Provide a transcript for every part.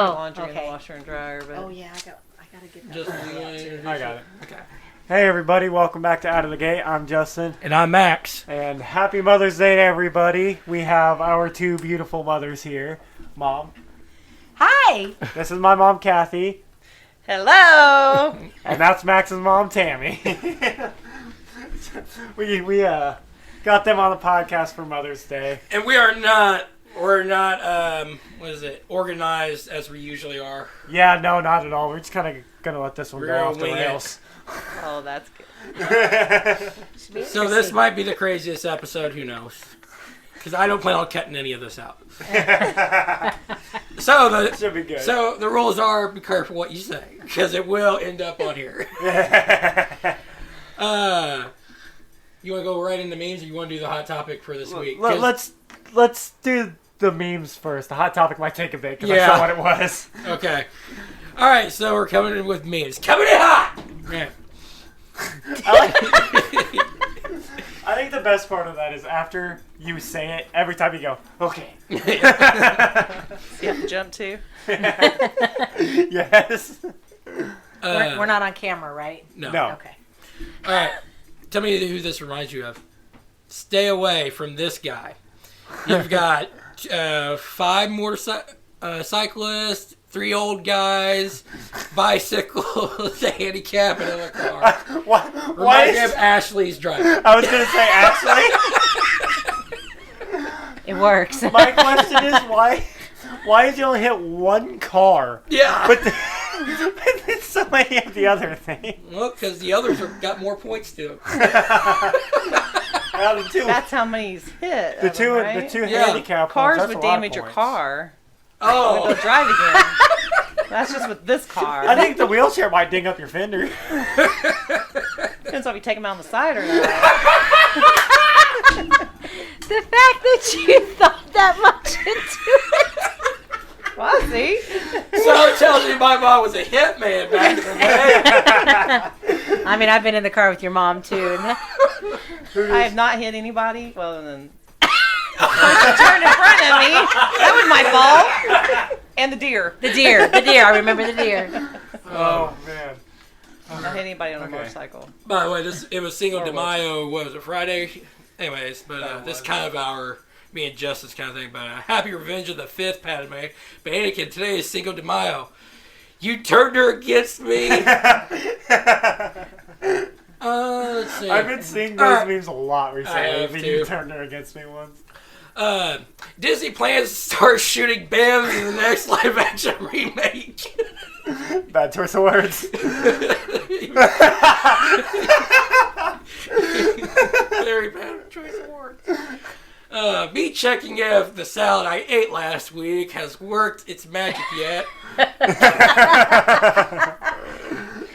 laundry in the washer and dryer. But Oh yeah, I gotta get that. Just I got it. Okay. Hey everybody, welcome back to Out of the Gate. I'm Justin. And I'm Max. And happy Mother's Day to everybody. We have our two beautiful mothers here. Mom. Hi. This is my mom, Kathy. hello. And that's Max's mom, Tammy. we got them on the podcast for Mother's Day. And we're not organized as we usually are. Yeah, no, not at all. We're just kind of going to let this one We're go gonna off the wing it. rails. Oh, that's good. So this might be the craziest episode, who knows? Because I don't plan on cutting any of this out. Should be good. So the rules are, be careful what you say, because it will end up on here. You want to go right into memes, or you want to do the hot topic for this week? Let's do the memes first. The hot topic might take a bit, because I Yeah. saw what it was. Okay. All right, so we're coming in with memes. Coming in hot! Yeah. I think the best part of that is after you say it, every time you go, okay. You have to jump too. Yes. We're not on camera, right? No. Okay. All right. Tell me who this reminds you of. Stay away from this guy. You've got 5 motorcyclists, 3 old guys, bicycles, a handicap, and a car. Why Reminds me of Ashley's driving. I was going to say Ashley. It works. My question is why did you only hit 1 car? Yeah. But then so many of the other things. Well, because the others got more points to them. Now the two, That's how many he's hit. the of two, them, right? the two Yeah. handicap Cars ones, that's would a lot of damage your points. car. Oh. They'll drive again. That's just with this car. I think the wheelchair might ding up your fender. Depends on if you take them out on the side or not. The fact that you thought that much into it. Well, see? So it tells me my mom was a hitman back in the day. I mean, I've been in the car with your mom too. I have not hit anybody. Well, then she turned in front of me. That was my fault. And the deer. The deer. I remember the deer. Oh man. I not hit anybody on a Okay. motorcycle. By the way, it was Cinco de Or Mayo. What was it, Friday? Anyways, but this was. kind of me and Justice kind of thing. But happy Revenge of the 5th, Padme. But Anakin, today is Cinco de Mayo. You turned her against me. Let's see. I've been seeing those memes a lot recently. I have but too. You turned her against me once. Disney plans to start shooting BAMs in the next live-action remake. Bad choice of words. Very bad choice of words. Me checking if the salad I ate last week has worked its magic yet.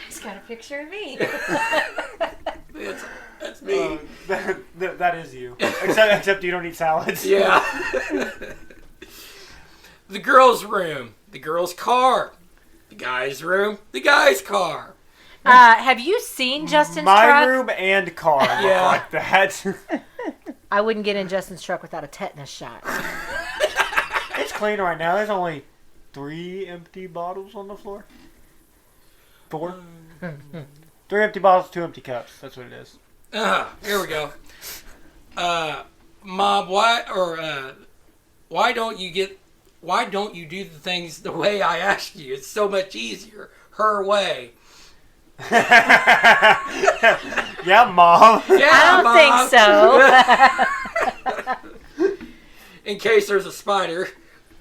He's got a picture of me. That's me. That is you. Except you don't eat salads. Yeah. The girl's room. The girl's car. The guy's room. The guy's car. Have you seen Justin's My truck? room and car look Yeah. like that. I wouldn't get in Justin's truck without a tetanus shot. It's clean right now. There's only 3 empty bottles on the floor. 4? 3 empty bottles, 2 empty cups. That's what it is. Here we go. Mom, why don't you do the things the way I asked you? It's so much easier. Her way. Yeah, Mom. Yeah, I don't Mom. think so. In case there's a spider.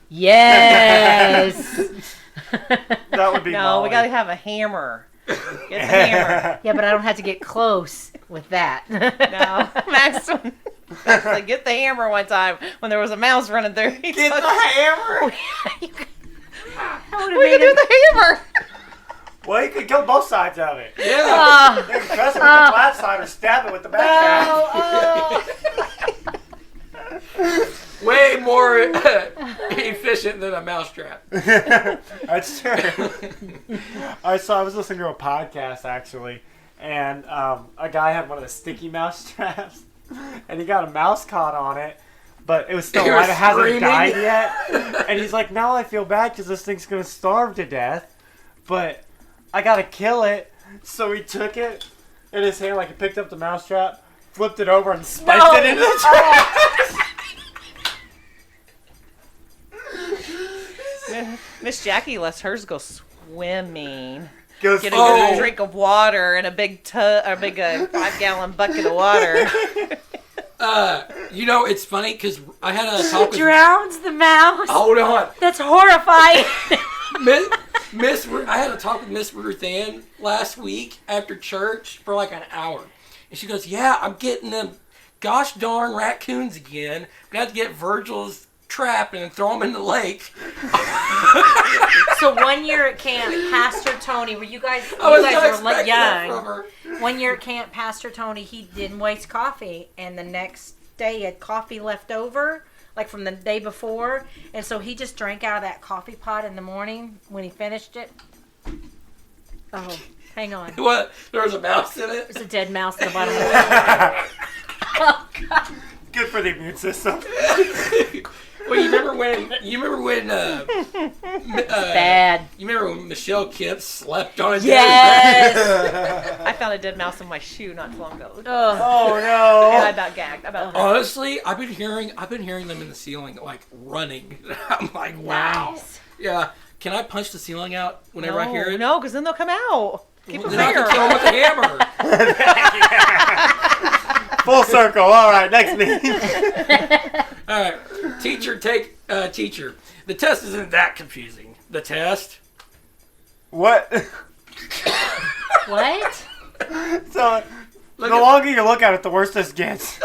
Yes. That would be No, Molly. we got to have a hammer. Get the hammer. Yeah, but I don't have to get close with that. No, Max like, get the hammer one time when there was a mouse running through. He Get took- the hammer. I would have we made can do him. the hammer. Well, you could kill both sides of it. Yeah. You can press it with the flat side or stab it with the back Way more efficient than a mousetrap. That's true. I was listening to a podcast actually, and a guy had one of the sticky mouse traps, and he got a mouse caught on it, but it was still He alive. was It hasn't screaming. died yet. And he's like, now I feel bad because this thing's going to starve to death. But I got to kill it. So he took it in his hand, like he picked up the mousetrap, flipped it over, and spiked it into the trash. Miss Jackie lets hers go swimming. Goes, Get a good drink of water and a big 5-gallon bucket of water. It's funny because I had a talk with... Drowns the mouse. Hold on. That's horrifying. I had a talk with Miss Ruth Ann last week after church for like an hour. And she goes, yeah, I'm getting them gosh darn raccoons again. I'm going to have to get Virgil's trap and throw them in the lake. So 1 year at camp, Pastor Tony, were you guys I was not were expecting that from young. her. 1 year at camp, Pastor Tony, he didn't waste coffee, and the next day he had coffee left over, like from the day before, and so he just drank out of that coffee pot in the morning when he finished it. Oh, hang on. What? There was a mouse in it? There's a dead mouse in the bottom of the Oh, God. Good for the immune system. Well, you remember when Bad. you remember when Michelle Kemp slept on a Yes. I found a dead mouse in my shoe not too long ago. Ugh. Oh, And I no. about gagged. Honestly, I've been hearing them in the ceiling, like running. I'm like, wow. Nice. Yeah. Can I punch the ceiling out whenever I hear it? No, because then they'll come out. Keep it Then I can fair. kill them with a hammer. Full circle. All right, next meeting. All right. Teacher. The test isn't that confusing. The test. What? What? So, Look the at- longer you look at it, the worse this gets.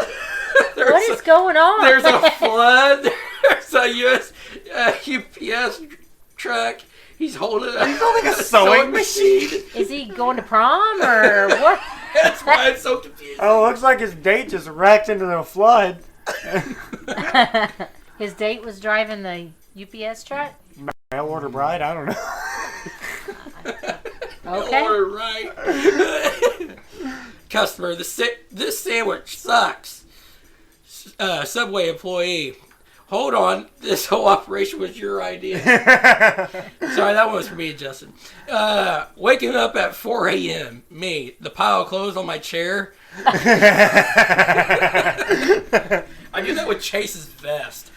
What is going on? There's a flood. There's a UPS truck. He's holding a sewing machine. Is he going to prom or what? That's why it's so confusing. Oh, it looks like his date just wrecked into the flood. His date was driving the UPS truck? Mail order bride? I don't know. Okay. Order right. Customer, this sandwich sucks. Subway employee. Hold on, this whole operation was your idea. Sorry, that one was for me and Justin. Waking up at 4 a.m. Me, the pile of clothes on my chair. I do that with Chase's vest.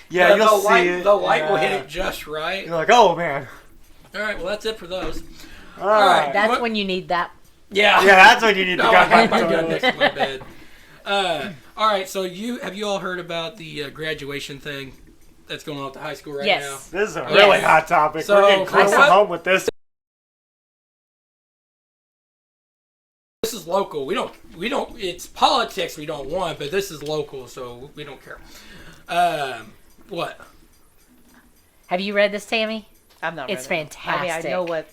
Yeah, you'll see light, it. The light will hit Yeah. it just right. You're like, oh, man. All right, well, that's it for those. All right. That's What- when you need that. Yeah. Yeah, that's when you need to No, go I have back my gun to next to my bed. All right, so have you all heard about the graduation thing that's going on at the high school right Yes. now? This is a Yes. really hot topic. So, We're getting close to what- home with this. This is local. We don't. It's politics we don't want, but this is local, so we don't care. What? Have you read this, Tammy? I'm not. It's ready. I mean, fantastic. I know what.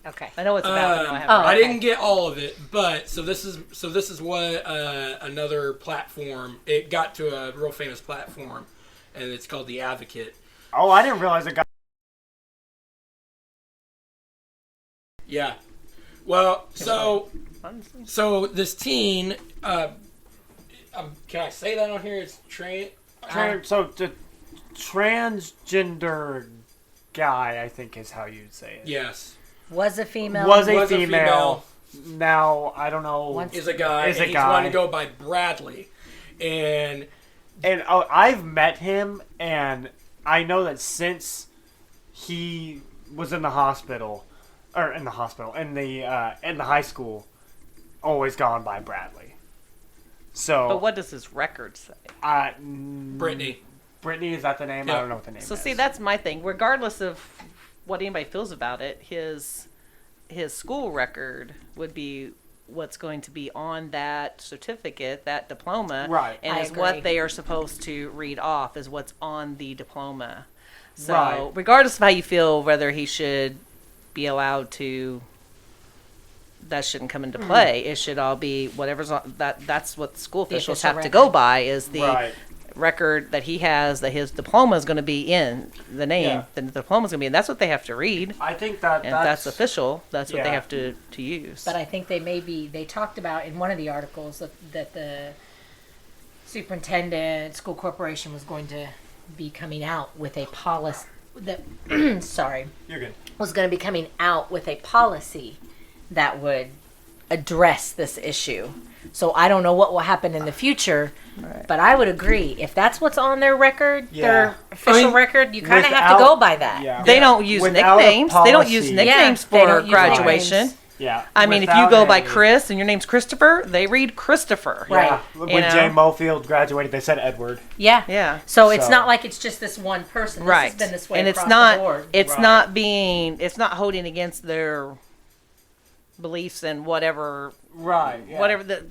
Okay. I know what's about. But no, I haven't. Oh, I okay. didn't get all of it, but this is what another platform. It got to a real famous platform, and it's called The Advocate. Oh, I didn't realize it got. Yeah. Well, so this teen. Can I say that on here? It's So, the transgender guy, I think is how you'd say it. Yes. Was a female. Was a Was a female. Now, I don't know. Once- Is a guy. Is a and he's guy. wanting to go by Bradley, and And I've met him, and I know that since he was in the hospital, in the high school, always gone by Bradley. So, But what does his record say? Brittany. Brittany, is that the name? Yeah. I don't know what the name is. So see, that's my thing. Regardless of what anybody feels about it, his school record would be what's going to be on that certificate, that diploma, Right. and I is agree. what they are supposed to read off is what's on the diploma. So Right. regardless of how you feel, whether he should be allowed to, that shouldn't come into play. It should all be whatever's on that. That's what school The officials official have to go record. by is the Right. record that he has, that his diploma is going to be in the name. Yeah. Then the diploma is going to be in. That's what they have to read, I think that and if that's official. That's what they yeah. have to use. But I think they talked about in one of the articles that the superintendent, school corporation was going to be coming out with a policy that, sorry, You're good. was going to be coming out with a policy that would address this issue. So I don't know what will happen in the future, but I would agree if that's what's on their record, their official record, you kind of have to go by that. Yeah. They don't use Without a nicknames. They don't use policy- nicknames they for don't use graduation. nicknames. Yeah. I mean, if you Without go by any- Chris and your name's Christopher, they read Christopher. Right. Yeah. When You know? Jay Mofield graduated, they said Edward. Yeah. Yeah. So it's So- not like it's just this one person. This Right. has been this way And across it's not the board. it's Right. not being it's not holding against their beliefs and whatever Right. Yeah. whatever the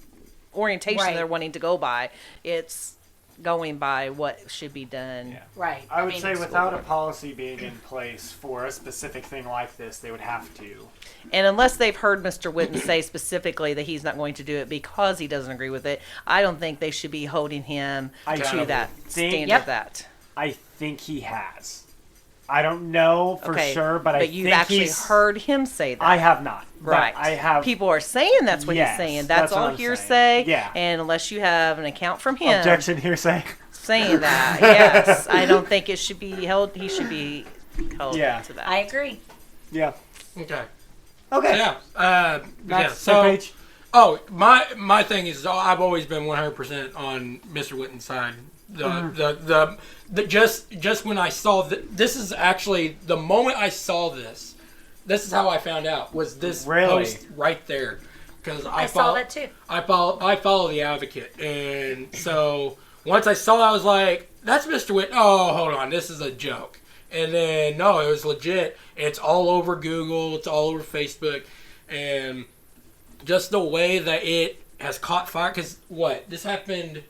orientation Right. they're wanting to go by. It's going by what should be done. Yeah. Right. I would mean, say without a policy being in place for a specific thing like this, they would have to. And unless they've heard Mr. Witten say specifically that he's not going to do it because he doesn't agree with it, I don't think they should be holding him I to that think- standard. Yep. That I think he has. I don't know for okay, sure, but I you've think actually he's. heard him say that. I have not. but Right. I have. People are saying that's what Yes, he's saying. that's That's what all I'm hearsay. saying. Yeah. And unless you have an account from him Objection hearsay. saying that, yes, I don't think it should be held. He should be held Yeah. to that. I agree. Yeah. Okay. Okay. Yeah. Yeah. Next So, page. oh, my thing is, I've always been 100% on Mr. Witten's side. Just when I saw this is actually the moment I saw this. This is how I found out was this Really? post right there, because I saw that too. I follow the Advocate, and so once I saw that, I was like, "That's Mr. Witten." Oh, hold on, this is a joke. And then no, it was legit. It's all over Google. It's all over Facebook, and just the way that it has caught fire. Because what this happened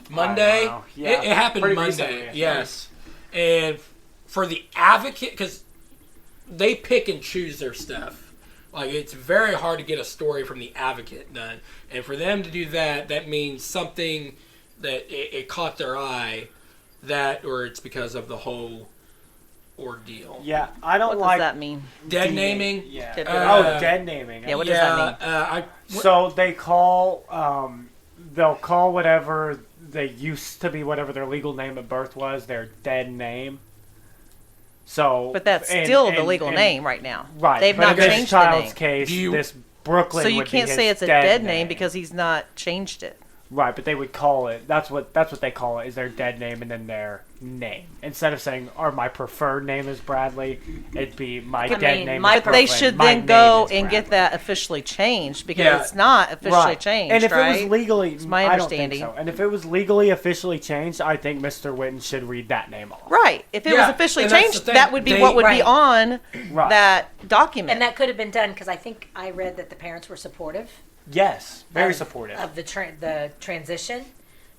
Monday. know. Yeah, It happened pretty Monday. recently, I think. Yes, and for the Advocate, because they pick and choose their stuff. Like, it's very hard to get a story from the Advocate done. And for them to do that, that means something that it caught their eye, or it's because of the whole ordeal. Yeah, I don't what like does that mean? Dead naming? Yeah. Dead Dead naming. Yeah, what does that mean? So they call, they'll call whatever they used to be, whatever their legal name at birth was, their dead name. So, But that's and- still the and- legal and- name right now. Right. They've but not in this changed the child's name. case, Do you- this Brooklyn So you would can't be say his it's a dead name because he's not changed it. Right, but they would call it. That's what they call it. Is their dead name and then their name. Instead of saying, "Or my preferred name is Bradley," it'd be my dead mean, name. my is But they Brooklyn. should My then name go is and get Bradley. that officially changed because Yeah. it's not officially Right. changed, And if right? it was legally, It's my I don't think understanding. so. And if it was legally officially changed, I think Mr. Witten should read that name off. Right. If it was Yeah, officially and that's changed, the thing. that would be They- what would be Right. on Right. that document. And that could have been done because I think I read that the parents were supportive. Yes, very of- supportive. of the transition.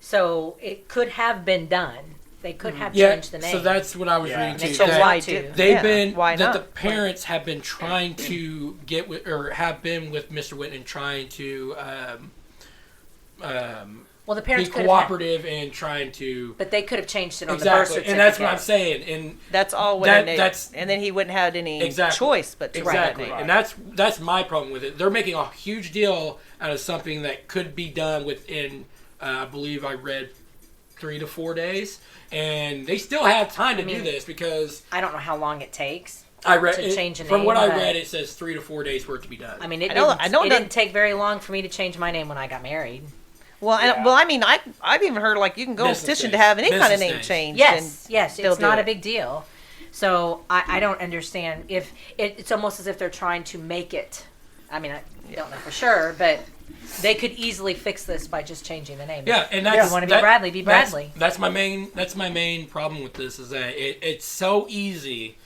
So it could have been done. They could have Yeah, changed the name. so that's what I was Yeah. reading And too. they so chose that why not to. do They've yeah, been why that not? the parents have been trying to get with, or have been with Mr. Witten and trying to well, the be parents could have, cooperative and trying to but they could have changed it on the birth exactly, certificate. and that's what I'm saying. And That's all what That- it is. that's- And then he wouldn't have any Exactly. choice but to write that exactly, name. and that's my problem with it. They're making a huge deal out of something that could be done within, I believe I read 3 to 4 days, and they still have time to do mean- this because I don't know how long it takes. I read to change a from name, what I but- read. It says 3 to 4 days for it to be done. I mean, it I know- didn't, I know it that- didn't take very long for me to change my name when I got married. Well, Yeah. and, well, I mean, I've even heard like you can go and Business petition days. to have any kind of Business name days. changed. Yes, yes, they'll it's do not it. a big deal. So I don't understand if it's almost as if they're trying to make it. I mean, I don't know for sure, but they could easily fix this by just changing the name. Yeah, and If that's you want to be that- Bradley, be that's- Bradley. That's my main problem with this is that it's so easy,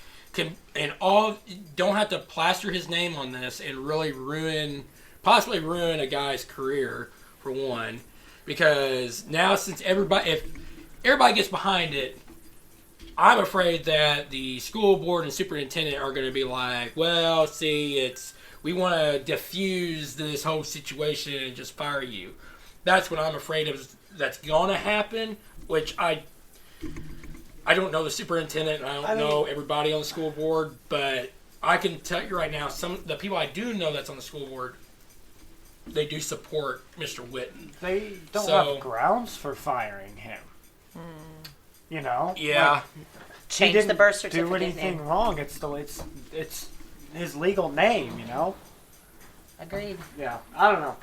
don't have to plaster his name on this and really possibly ruin a guy's career for one, because now since if everybody gets behind it, I'm afraid that the school board and superintendent are going to be like, well, see, we want to diffuse this whole situation and just fire you. That's what I'm afraid of. That's going to happen, which I don't know the superintendent, and I don't know everybody on the school board, but I can tell you right now, the people I do know that's on the school board they do support Mr. Witten. They don't So- have grounds for firing him. You know? Yeah. Like, he Change the didn't birth do certificate anything name. wrong. It's his legal name, you know? Agreed. Yeah, I don't know.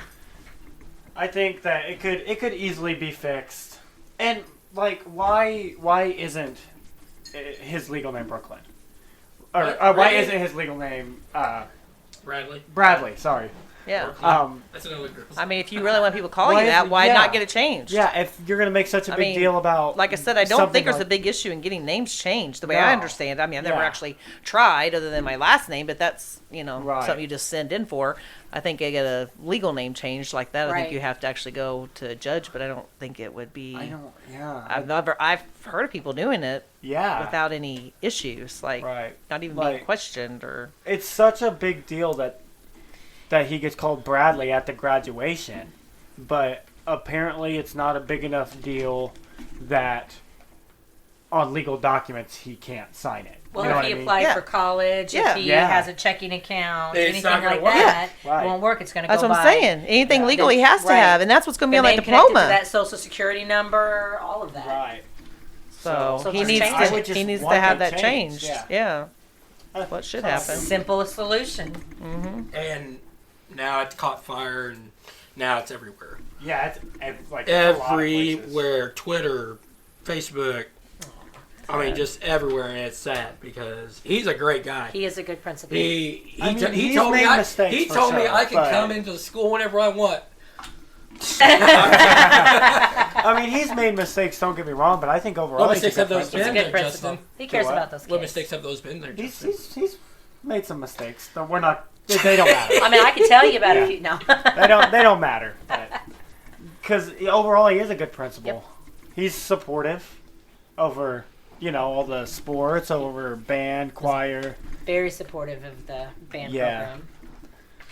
I think that it could easily be fixed. And like why isn't his legal name Brooklyn? Or why Really? isn't his legal name Bradley. Bradley, sorry. Yeah. That's another girl. I mean, if you really want people calling Why you that, is- why yeah. not get it changed? Yeah, if you're going to make such a I big mean, deal about Like I said, I don't something think there's a like- big issue in getting names changed. The way No. I understand it. I mean, I've never Yeah. actually tried other than my last name, but that's, Right. something you just send in for. I think I get a legal name changed like that. I Right. think you have to actually go to a judge, but I don't think it would be. I've heard of people doing it Yeah. without any issues, like Right. not even Like- being questioned or. It's such a big deal that he gets called Bradley at the graduation, but apparently it's not a big enough deal that on legal documents he can't sign it. Well, You know if what he I mean? applied Yeah. for college, Yeah. if he Yeah. has a checking account, It's anything not gonna like work. that, Right. it won't work. It's going to go That's what I'm by. saying. Anything Yeah. legal he has to Right. have, and that's what's going to be The on that name connected diploma. to that social security number, all of that. Right. So, So he just needs change to it. I would just he needs to want have that that changed, changed. yeah. Yeah. What should happen? Simplest solution. And now it's caught fire, and now it's everywhere. Yeah, it's like a lot of places. Everywhere. Twitter, Facebook. I mean, just everywhere, and it's sad because he's a great guy. He is a good principal. He I mean, he he's told me made I, mistakes he for told me sure, I could but- come into the school whenever I want. I mean, he's made mistakes. Don't get me wrong, but I think overall What he's a mistakes have good those He's a been good there, principal. Justin? He cares what? about those kids. What mistakes have those been there, Justin? He's made some mistakes. So we're not. They don't matter. I mean, I can tell you about Yeah. a few. No. They don't matter. Because overall, he is a good principal. Yep. He's supportive over all the sports, over band, choir. Very supportive of the band Yeah. program.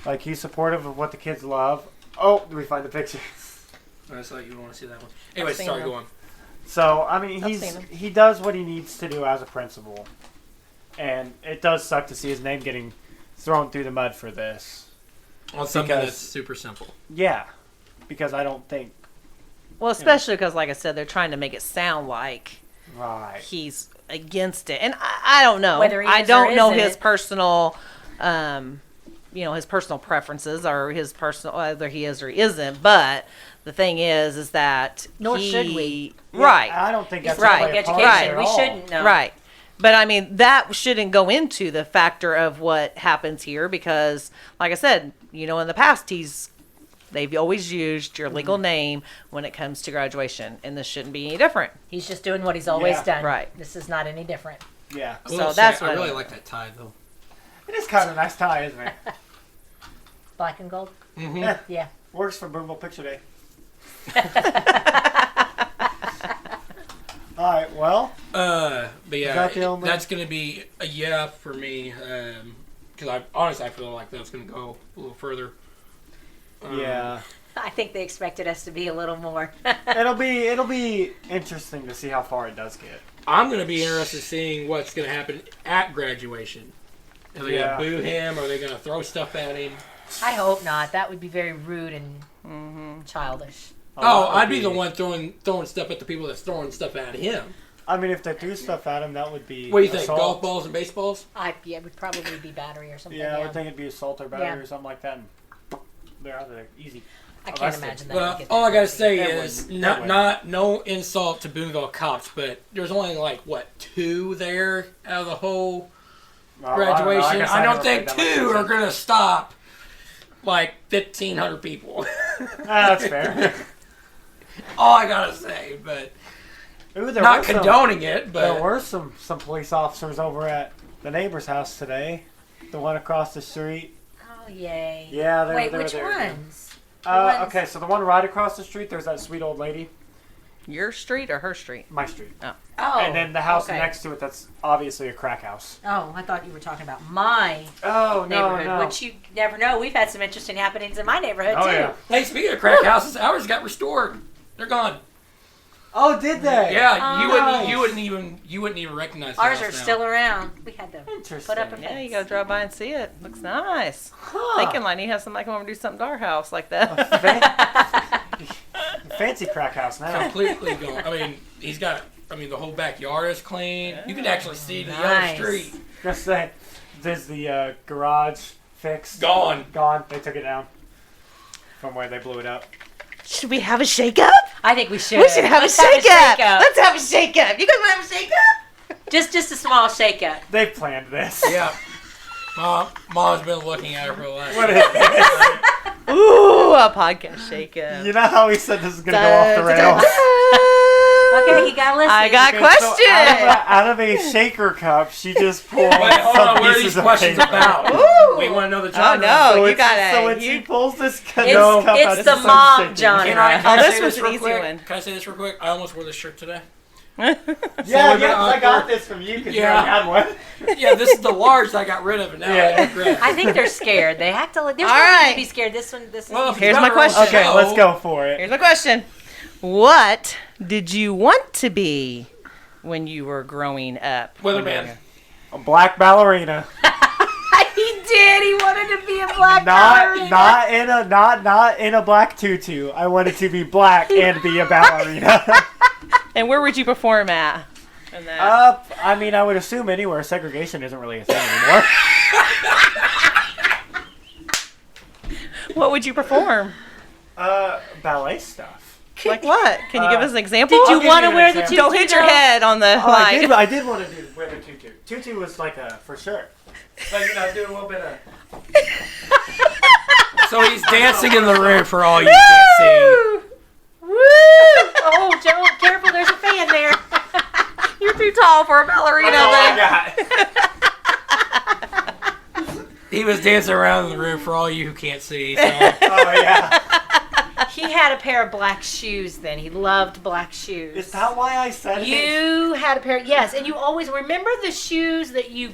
Like he's supportive of what the kids love. Oh, did we find the picture? I thought you would want to see that one. Anyway, seen sorry, them. go on. So I mean, I've seen him. he does what he needs to do as a principal, and it does suck to see his name getting thrown through the mud for this. On something Because- that's super simple. Yeah, because I don't think Well, especially because, like I said, they're trying to make it sound like right. he's against it, and I don't know. Whether he I is don't or know isn't. his personal, his personal preferences or his personal whether he is or he isn't. But the thing is that Nor he, should we. right? Yeah, I don't think that's Right. play a part Education. at We all. shouldn't know. Right. But I mean, that shouldn't go into the factor of what happens here because, like I said, in the past, they've always used your legal name when it comes to graduation, and this shouldn't be any different. He's just doing what he's always Yeah. done. Right. This is not any different. Yeah, I will So say, that's I what- really like that tie, though. it is kind of a nice tie, isn't it? Black and gold. Mm-hmm. Yeah, Yeah. works for Boomville Picture Day. All right, well, But yeah, that the only- that's going to be a yeah for me. Because I feel like that's going to go a little further. yeah, I think they expected us to be a little more. it'll be interesting to see how far it does get. I'm going to be interested in seeing what's going to happen at graduation. Are they Yeah. going to boo him? Are they going to throw stuff at him? I hope not. That would be very rude and childish. Oh, That would I'd be the one throwing stuff at the people that's throwing stuff at him. I mean, if they do stuff at him, that would be. What do you think? assault. Golf balls and baseballs? It would probably be battery or something. Yeah, I Yeah, would think it'd be assault or battery Yeah. or something like that. And they're out of there, easy. I can't arrested. imagine that. Well, would get all that I gotta crazy. say That is wouldn't- that no insult to Boonville cops, but there's only like two there out of the whole Well, graduation. guess I don't never think paid that much two are attention. gonna stop like 1,500 people. That's fair. All I gotta say, but Ooh, there not were some- condoning it. There But were some police officers over at the neighbor's house today. The one across the street. Oh yay! Yeah, they Wait, were which there. ones? The ones- Okay, so the one right across the street, there's that sweet old lady. Your street or her street? My street. Oh, And then the house okay. next to it, that's obviously a crack house. Oh, I thought you were talking about my Oh, neighborhood, which you never know. We've had some interesting happenings in my neighborhood Oh, too. yeah. hey, speaking of crack houses, ours got restored. They're gone. Oh, did they? Yeah, nice. you wouldn't even recognize the Ours house are now. still around. We had to Interesting. put up a fence. Yeah, you gotta drive by and see it. Looks nice. Huh. Thinking like you have somebody come over and do something to our house like that. Fancy crack house now. Completely gone. I mean, he's got. I mean, the whole backyard is clean. You can actually see the Nice. yellow street. Just saying, there's the garage fixed. Gone. Gone. They took it down from where they blew it up. Should we have a shake-up? I think we should. We should have Let's a shake-up. shake-up. Let's have a shake-up. You guys want to have a shake-up? Just a small shake-up. They planned this. Yeah. Mom's been looking at her for the last. What is this? Ooh, a podcast shake-up. You know how we said this is gonna go off the rails? Okay, you gotta listen. I got Okay, so questions. out of a shaker cup, she just pulled Wait, hold some on. What are pieces these of questions paper. about? Ooh. We want to know the Oh genre. no, So you it's- got So it. when she You, pulls this cup It's- out, it's it's the just mom shaking. genre. Can I Oh, this say was this an real easy quick? one. Can I say this real quick? I almost wore this shirt today. Yeah, So we've been yes, I got awkward. this from you because you Yeah. already had one. Yeah, this is the large that I got rid of, and now Yeah. I regret. I think they're scared. They act like there's All no reason right. to be scared. This is. Well, if Here's it's my about our own question. Okay, show- let's go for it. here's my question. What did you want to be when you were growing up? Weatherman. A black ballerina. He did. He wanted to be a black ballerina. Not in a black tutu. I wanted to be black and be a ballerina. And where would you perform at? In that? I mean, I would assume anywhere. Segregation isn't really a thing anymore. What would you perform? Ballet stuff. Like what? Can you give us an example? Did you give want you to an wear the example. tutu? Don't hit your though? head on the Oh, light. I did want to wear the tutu. Tutu was like a for sure. Like, you know, do a little bit of. So he's dancing in the room for all you can't see. Woo! Oh, Joe, careful! There's a fan there. You're too tall for a ballerina. That's all Then. I got. He was dancing around in the room for all you who can't see. So. Oh yeah. He had a pair of black shoes. Then he loved black shoes. Is that why I said it? You had a pair, yes, and you always remember the shoes that you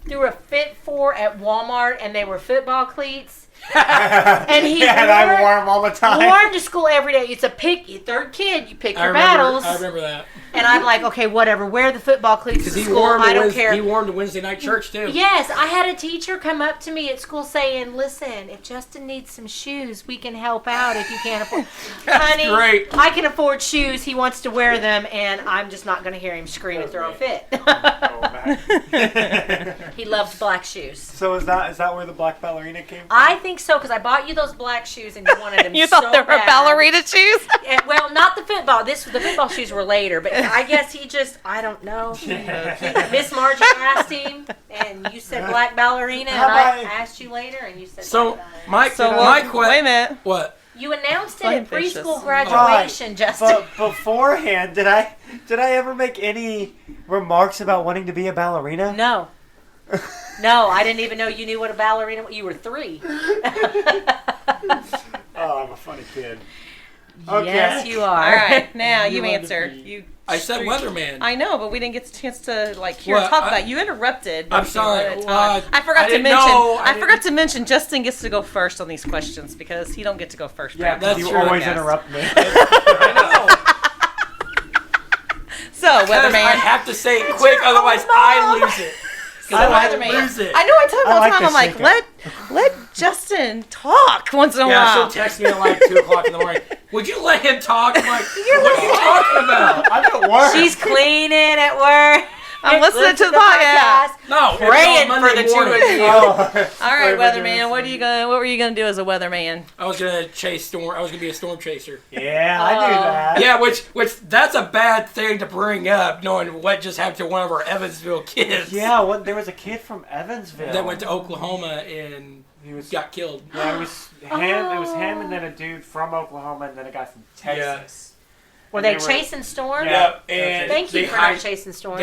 threw a fit for at Walmart, and they were football cleats. And he yeah, and I wore them all the time. Wore them to school every day. It's a pick. Your third kid, you pick I your remember, battles. I remember that. And I'm like, okay, whatever. Wear the football cleats to Because he school. wore him I don't to care. He wore him to Wednesday night church too. Yes, I had a teacher come up to me at school saying, listen, if Justin needs some shoes, we can help out if you can't afford. Honey, great. I can afford shoes. He wants to wear them, and I'm just not going to hear him scream and throw a fit. Oh, man. He loves black shoes. So is that where the black ballerina came from? I think so, because I bought you those black shoes, and you wanted them You so thought they were bad. ballerina shoes? And, well, not the football. The football shoes were later, but I guess he just, I don't know. Miss Margie asked him, and you said black ballerina, and How I about- asked you later, and you said So black ballerina. Mike, So my wait a question. minute. What? You announced it Let at him finish this. preschool graduation, Justin. But beforehand, did I ever make any remarks about wanting to be a ballerina? No. No, I didn't even know you knew what a ballerina was. You were 3. Oh, I'm a funny kid. Okay. Yes, you are. All right, now you wanted to answer. be- You. I said weatherman. I know, but we didn't get a chance to hear Well, talk I- about it. You interrupted. I'm Lucy sorry. one at a Well, time. I forgot I to didn't mention. know. I I forgot to mention. Justin gets to go first on these questions because he don't get to go first. Yeah, throughout that's the you true, always podcast. interrupt me. I know. So, Because I weatherman. have to say it quick, otherwise I lose it. Because So, I might weatherman. lose it. I know I tell him I all the like time. this I'm like, shaker. let Justin talk once in a Yeah, she'll while. text me at like 2 o'clock in the morning. Would you let him talk? I'm like, what are you talking about? I'm at work. She's cleaning at work. I'm listening to the podcast. No, it's Praying on for the Monday two morning. of you. All right, Wait, weatherman. What were you gonna do as a weatherman? I was gonna chase storm. I was gonna be a storm chaser. Yeah, I knew that. Yeah, which that's a bad thing to bring up, knowing what just happened to one of our Evansville kids. Yeah, there was a kid from Evansville That went to Oklahoma and He was got killed. Yeah, it was him. It was him, and then a dude from Oklahoma, and then a guy from Texas. Were And they chasing storms? Yeah, and Thank you they for hide- not chasing storms.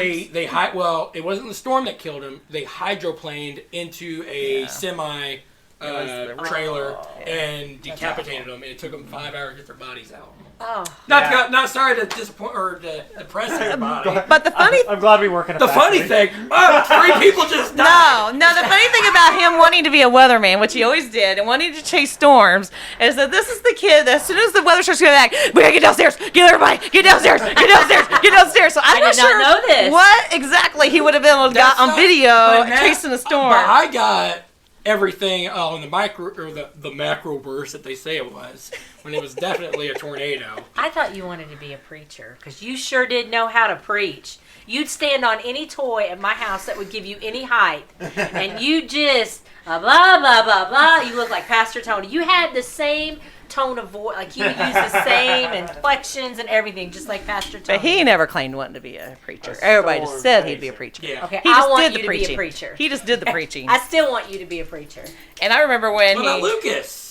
Well, it wasn't the storm that killed him. They hydroplaned into a semi was the- trailer and decapitated them, and it took them 5 hours to get their bodies out. Oh. Not sorry to disappoint or to depress everybody. But the funny I'm glad we work in a The funny factory. thing, 3 people just died. No, the funny thing about him wanting to be a weatherman, which he always did, and wanting to chase storms, is that this is the kid that as soon as the weather starts going back, we gotta get downstairs, get everybody, get downstairs, get downstairs, get downstairs. So I'm I not did not sure know this. what exactly he would have been able to got on video But now- chasing a storm. But I got everything on the micro or the macro burst that they say it was, when it was definitely a tornado. I thought you wanted to be a preacher because you sure did know how to preach. You'd stand on any toy at my house that would give you any height, and you just blah blah blah blah. You look like Pastor Tony. You had the same tone of voice, like you would use the same inflections and everything, just like Pastor Tony. But he never claimed wanting to be a preacher. Everybody just said he'd be a preacher. Yeah. Okay, He I just want did you the to preaching. be a preacher. He just did the preaching. I still want you to be a preacher. And I remember when What he... about Lucas?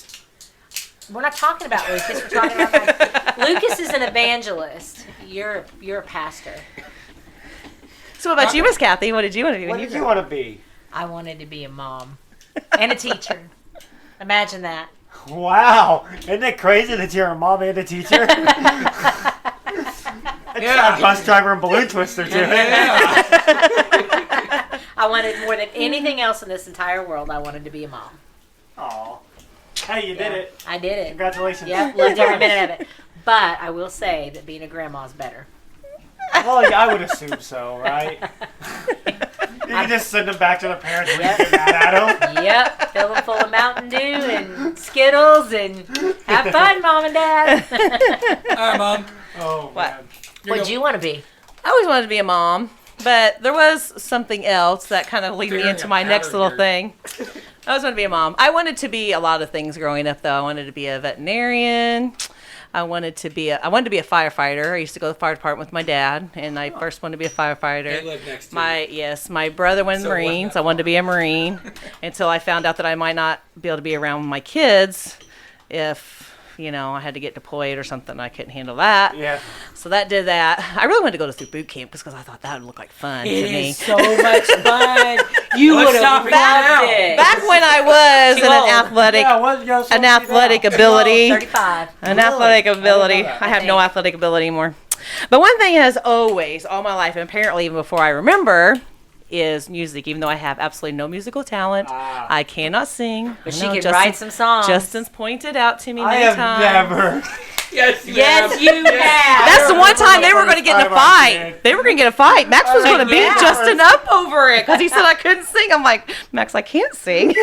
We're not talking about Lucas. We're talking about Lucas is an evangelist. You're a pastor. So what about you, Miss Kathy? What did you want to do? What when did you you want to be? I wanted to be a mom and a teacher. Imagine that. Wow. Isn't it crazy that you're a mom and a teacher? Yeah. A bus driver and balloon twister, too. Yeah. I wanted more than anything else in this entire world. I wanted to be a mom. Aw. Hey, you did Yeah, it. I did it. Congratulations. Yep, loved every minute of it. But I will say that being a grandma is better. Well, I would assume so, right? You can just send them back to their parents and get mad at them. Yep, fill them full of Mountain Dew and Skittles and have fun, Mom and Dad. All right, Mom. Oh, What? man. What'd you want to be? I always wanted to be a mom, but there was something else that kind of lead me Figuring into a my next pattern little here. thing. I always wanted to be a mom. I wanted to be a lot of things growing up, though. I wanted to be a veterinarian. I wanted to be a firefighter. I used to go to the fire department with my dad, and I first wanted to be a firefighter. They live next to you. My brother went in the So it wasn't Marines. that I wanted to be a Marine until I found out that I might not be able to be around my kids if, I had to get deployed or something. I couldn't handle that. Yeah. So that did that. I really wanted to go to boot camp because I thought that would look like fun to me. so much fun. You Let's would stop have it now. loved it. Back when I was Too in old. an athletic ability, 35. an athletic ability. that. I have no athletic ability anymore. But one thing has always, all my life, and apparently even before I remember, is music. Even though I have absolutely no musical talent, I cannot sing. But I she know can write some songs. Justin's pointed out to me I many have times. never. Yes, you Yes, have. you have. That's the one time they were going to get in a First time I fight. did. They were going to get a fight. Max was going to beat yeah. Justin up over it because he said I couldn't sing. I'm like, Max, I can't sing.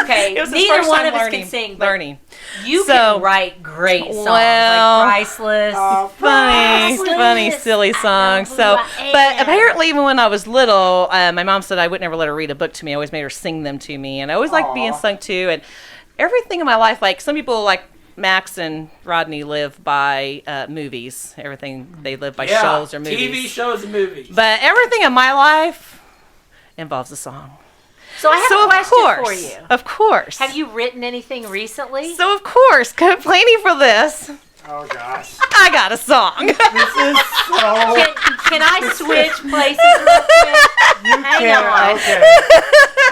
Okay, It was his neither first one time of us learning- can sing, but learning. you So- can write great songs Well, like Priceless. Funny, Priceless. funny, silly songs. I know So, who I but am. apparently, even when I was little, my mom said I would never let her read a book to me. I always made her sing them to me, and I always liked being Aw. sung to. And everything in my life, like some people, like Max and Rodney, live by movies. Everything they live by Yeah, shows or movies. TV shows and movies. But everything in my life involves a song. So I have So a of question course, for you. of course. Have you written anything recently? So of course, complaining for this, Oh, gosh. I got a song. This is so. Can I switch places real quick? You Hang can't. on. Okay.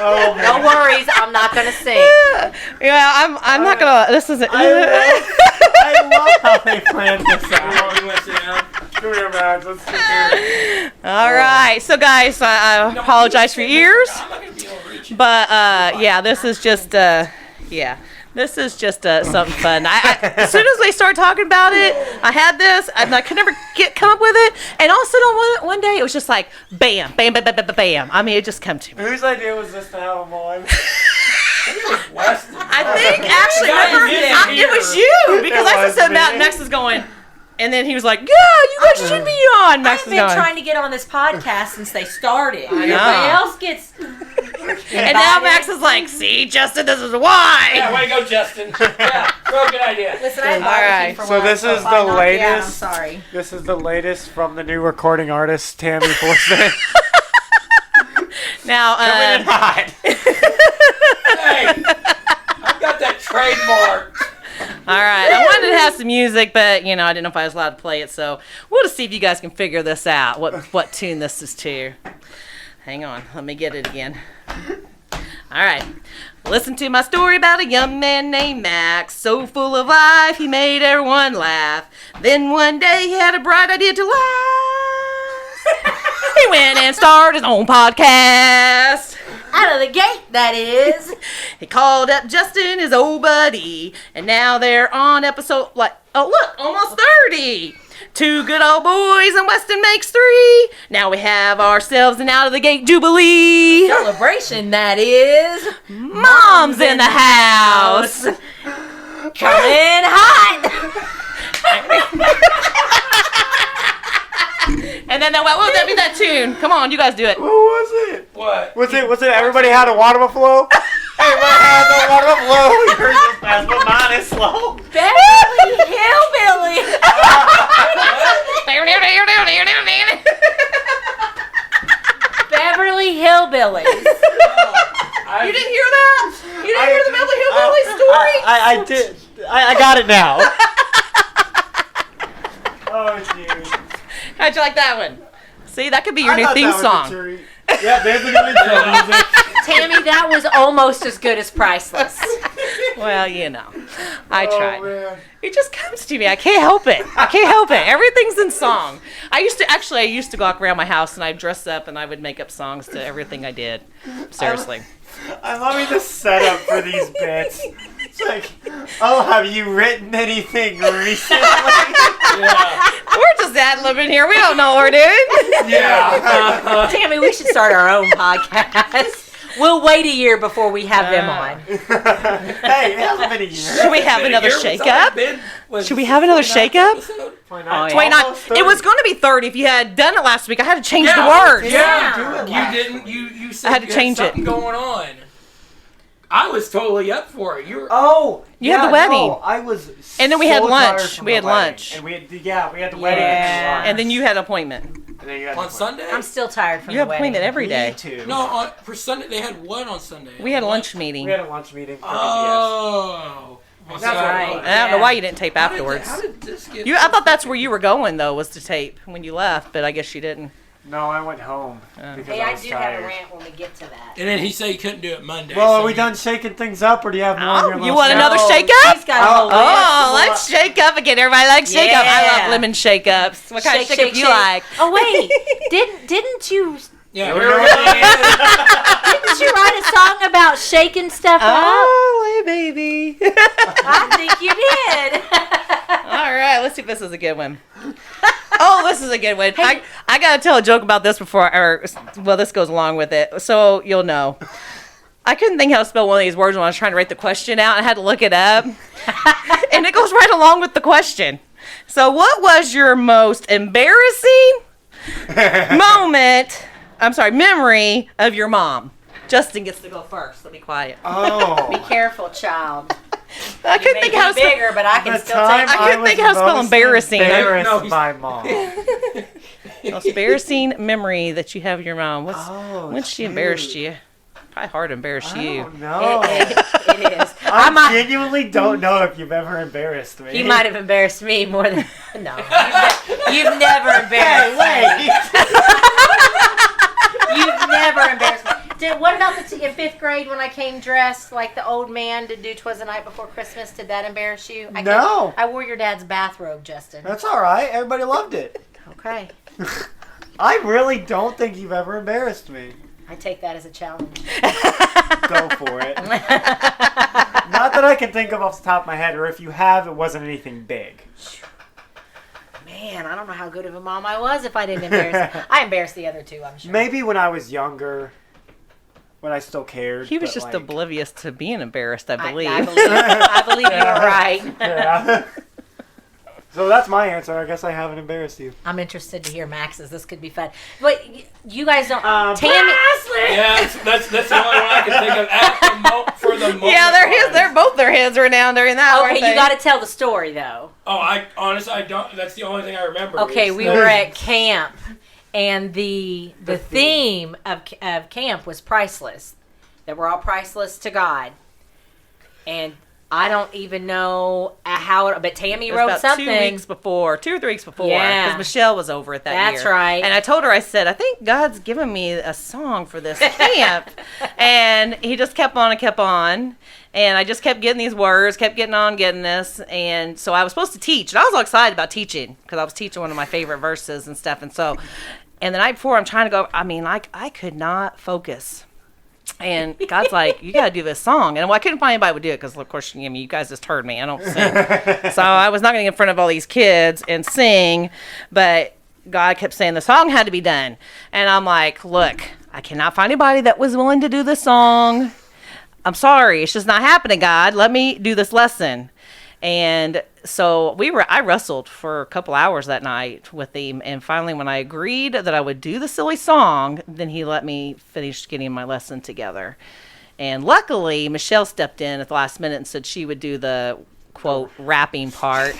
Oh, man. No worries, I'm not gonna sing. Yeah, I'm not gonna. This isn't. I love how they planned this Oh, out. you want to sit down? Come here, Max. Let's sit here. All right, so guys, I apologize for your ears, I'm not going to be able to reach you. but yeah, this is just this is just something fun. As soon as they start talking about it, I had this, and I could never come up with it, and all of a sudden one day it was just like bam, bam, bam, bam, bam, bam. I mean, it just come to me. Whose idea was this to have them on? Weston. I think actually, Guys, remember, it's it was you because It I was just said that me. Max is going, and then he was like, "Yeah, you guys should be on." Max I've is been going, trying to get on this podcast since they started. Everybody know. else gets. and now Max is like, "See, Justin, this is why." Yeah, way to go, Justin. Yeah, real good idea. Listen, I have All barbecue right. for So lunch, this is if I the knock you out, I'm latest- sorry. This is the latest from the new recording artist, Tammy Forster. Now, Coming in hot. Hey, I've got that trademark. all right, I wanted to have some music, but I didn't know if I was allowed to play it, so we'll just see if you guys can figure this out. What tune this is to? Hang on, let me get it again. All right. Listen to my story about a young man named Max. So full of life, he made everyone laugh. Then one day he had a bright idea to laugh. He went and started his own podcast. Out of the gate, that is. He called up Justin, his old buddy, and now they're on episode, almost 30. 2 good old boys and Weston makes 3. Now we have ourselves an out of the gate jubilee. Celebration, that is. Mom's in the house. Coming hot. And then what would that be that tune? Come on, you guys do it. What was it? What? Was it everybody had a water buffalo? Everybody had a water buffalo. Yours is fast, but mine is slow. Beverly Hillbilly. Beverly Hillbillies. You didn't hear that? You didn't hear the Beverly Hillbillies story? I did. I got it now. Oh, dude. How'd you like that one? See, that could be your I new thought theme that was a song. treat. Yeah, there's the new intro music. Tammy, that was almost as good as Priceless. Well, I tried. Man. It just comes to me. I can't help it. Everything's in song. I used to go walk around my house and I'd dress up and I would make up songs to everything I did. Seriously. I'm loving the setup for these bits. It's like, oh, have you written anything recently? Yeah. We're just ad-libbing here. We don't know what we're doing. Yeah. Tammy, we should start our own podcast. We'll wait a year before we have them on. Hey, it hasn't been a year. Should we have another shake-up? Should we have another shake-up? 29. 29. Almost 30. It was going to be 30 if you had done it last week. I had to change the Yeah. words. Yeah. Do it You didn't. You said I had to you change it. something going on. I was totally up for it. You were. Oh, You had the wedding. No, I was. And then we had so lunch. tired from We the had wedding. lunch. And we had the wedding And then you had an appointment. and then you had On Sunday? I'm still tired from You the have an wedding. appointment every day. Me too. No, for Sunday they had what on Sunday? We had a lunch meeting. We had a lunch meeting. For Oh. That's right. And I don't know why you didn't tape How did afterwards. How did this get? I thought that's where you were going though, was to tape when you left, but I guess you didn't. No, I went home because Hey, I I was do tired. have a rant when we get to that. And then he said he couldn't do it Monday. Well, so are we he- done shaking things up, or do you have more? on your You list? want another No, shake up? She's got a whole Oh, list. let's shake up again. Everybody likes shake up. I Yeah. love lemon shake ups. What kind of shake up you shake. like? Oh wait, didn't you Yeah. Here Here we we go. didn't you write a song about shaking stuff up? Oh, hey, baby. I think you did. All right, let's see if this is a good one. Oh, this is a good one. I got to tell a joke about this this goes along with it, so you'll know. I couldn't think how to spell one of these words when I was trying to write the question out. I had to look it up. And it goes right along with the question. So what was your most embarrassing memory of your mom? Justin gets to go first. Let me quiet. Oh. Be careful, child. I You couldn't may think be how to spell. bigger, but I can The still time take. I couldn't was think how to spell most embarrassing. Embarrassed No, he's- by mom. Most embarrassing memory that you have of your mom. Oh, When she shoot. embarrassed you? Probably hard to embarrass I you. don't know. It is. I genuinely don't know if you've ever embarrassed me. He might have embarrassed me more than no. You've never embarrassed Hey, me. You've never embarrassed me. What about in 5th grade when I came dressed like the old man to do 'Twas the Night Before Christmas? Did that embarrass you? No. I wore your dad's bathrobe, Justin. That's all right. Everybody loved it. Okay. I really don't think you've ever embarrassed me. I take that as a challenge. Go for it. Not that I can think of off the top of my head, or if you have, it wasn't anything big. Man, I don't know how good of a mom I was if I didn't embarrass her. I embarrassed the other two, I'm sure. Maybe when I was younger, when I still cared. He was but, just like, oblivious to being embarrassed, I believe. I believe you were right. Yeah. So that's my answer. I guess I haven't embarrassed you. I'm interested to hear Max's. This could be fun. But you guys don't. Tammy. Yeah, that's the only one I can think of for the moment. Yeah, their heads were down during that. Okay, you got to tell the story though. Oh, I don't. That's the only thing I remember. Okay, is we that- were at camp, and the theme of camp was priceless. That we're all priceless to God, and I don't even know how, but Tammy It was wrote about something. 2 or 3 weeks before. Yeah. Because Michelle was over it that year. That's right. And I told her, I said, I think God's given me a song for this camp. And he just kept on and kept on. And I just kept getting these words, kept getting this. And so I was supposed to teach. And I was all excited about teaching because I was teaching one of my favorite verses and stuff. And so, and the night before, I'm trying to go, I mean, like, I could not focus. And God's like, you got to do this song. And I couldn't find anybody who would do it because, of course, you guys just heard me. I don't sing. So I was not going to get in front of all these kids and sing. But God kept saying the song had to be done. And I'm like, look, I cannot find anybody that was willing to do the song. I'm sorry. It's just not happening, God. Let me do this lesson. And so I wrestled for a couple hours that night with him. And finally, when I agreed that I would do the silly song, then he let me finish getting my lesson together. And luckily, Michelle stepped in at the last minute and said she would do the, quote, rapping part.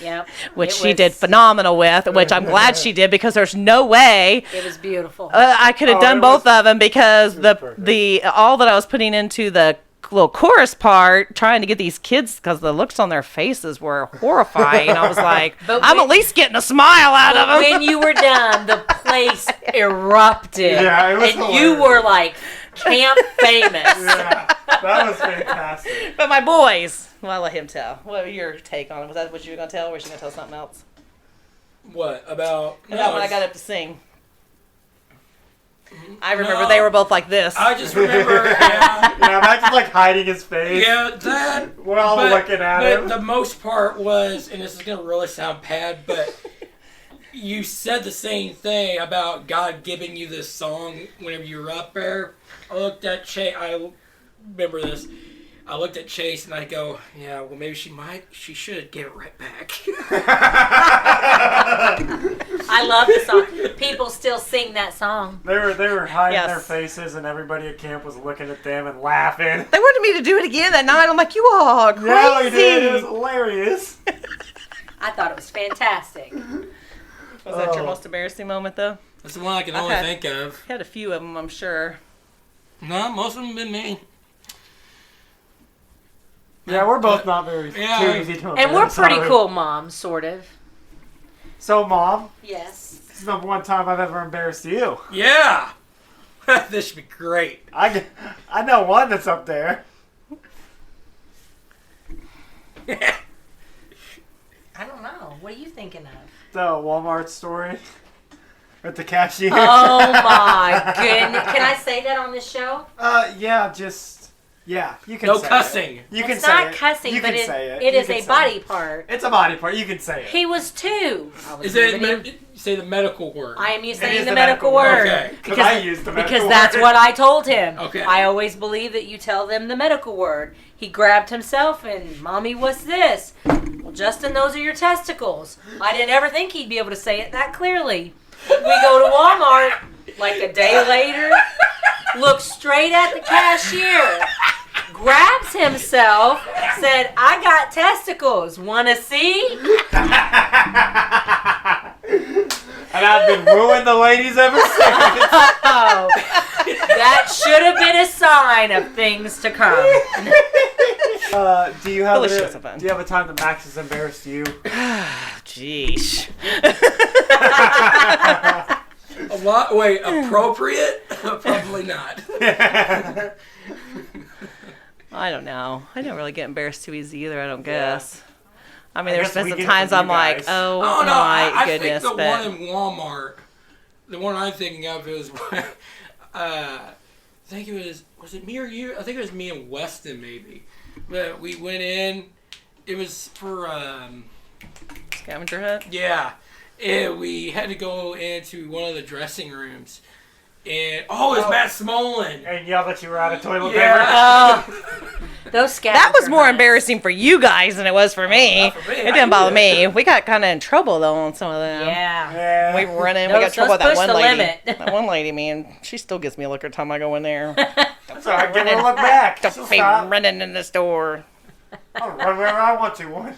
Yep. Which she did phenomenal with, which I'm glad she did because there's no way It was beautiful. I could have done both of them because the all that I was putting into the little chorus part, trying to get these kids, because the looks on their faces were horrifying. I was like, I'm at least getting a smile out of them. When you were done, the place erupted. Yeah, it was and hilarious. you were like camp famous. Yeah, that was fantastic. But my boys, well, I'll let him tell. What was your take on it? Was that what you were going to tell, or was you going to tell something else? What about? About when I got up to sing. I remember they were both like this. I just remember, yeah, Imagine like hiding his face. yeah, that. We're all looking at him. The most part was, and this is gonna really sound bad, but you said the same thing about God giving you this song whenever you were up there. I looked at Chase. I remember this. I looked at Chase and I go, yeah, well maybe she should give it right back. I love the song. People still sing that song. They were hiding Yes. their faces, and everybody at camp was looking at them and laughing. They wanted me to do it again that night. I'm like, you all are crazy. Yeah, we did. It was hilarious. I thought it was fantastic. Was that your most embarrassing moment, though? That's the one I can only Okay. think of. Had a few of them, I'm sure. No, most of them been me. Yeah, we're both not very Yeah. too easy to And we're embarrass, pretty are we? cool moms, sort of. So, Mom, Yes. this is the one time I've ever embarrassed you. Yeah! This should be great. I know one that's up there. I don't know. What are you thinking of? The Walmart story with the cashier. Oh my goodness. Can I say that on this show? Yeah, you can No say cussing. It. You can It's say not it. cussing, You but can say it. it You is can a say body it. part. It's a body part. You can say it. He was 2. Is it, say the medical word. I am It saying is the medical word. Okay. Because I used the medical Because that's word. what I told him. Okay. I always believe that you tell them the medical word. He grabbed himself and, Mommy, what's this? Well, Justin, those are your testicles. I didn't ever think he'd be able to say it that clearly. We go to Walmart like a day later, looks straight at the cashier, grabs himself, said, I got testicles. Wanna see? And I've been wooing the ladies ever since. Oh, that should have been a sign of things to come. Do you have Delicious of fun. Do you have a time that Max has embarrassed you? Jeez. A lot. Wait, appropriate? Probably not. I don't know. I don't really get embarrassed too easy either, I don't guess. I mean, I there's guess been we some get it times from I'm you like, guys. oh, Oh no! my I goodness. think the but one in Walmart, the one I'm thinking of is, I think it was it me or you? I think it was me and Weston maybe. But we went in. It was for scavenger hunt? yeah. And we had to go into one of the dressing rooms, and it was Matt Smolin. And yell that you were out of toilet Yeah. Those That was more hunts. embarrassing for you guys than it was for me. not for me. It didn't bother me. We got kind of in trouble, though, on some of them. Yeah. Yeah. We were running. We Those- got in trouble with that those one push the lady. limit. That one lady, man, she still gives me a look every time I go in there. That's all right. Give her a look back. Don't She'll be stop. running in the store. I'll run wherever I want to. One.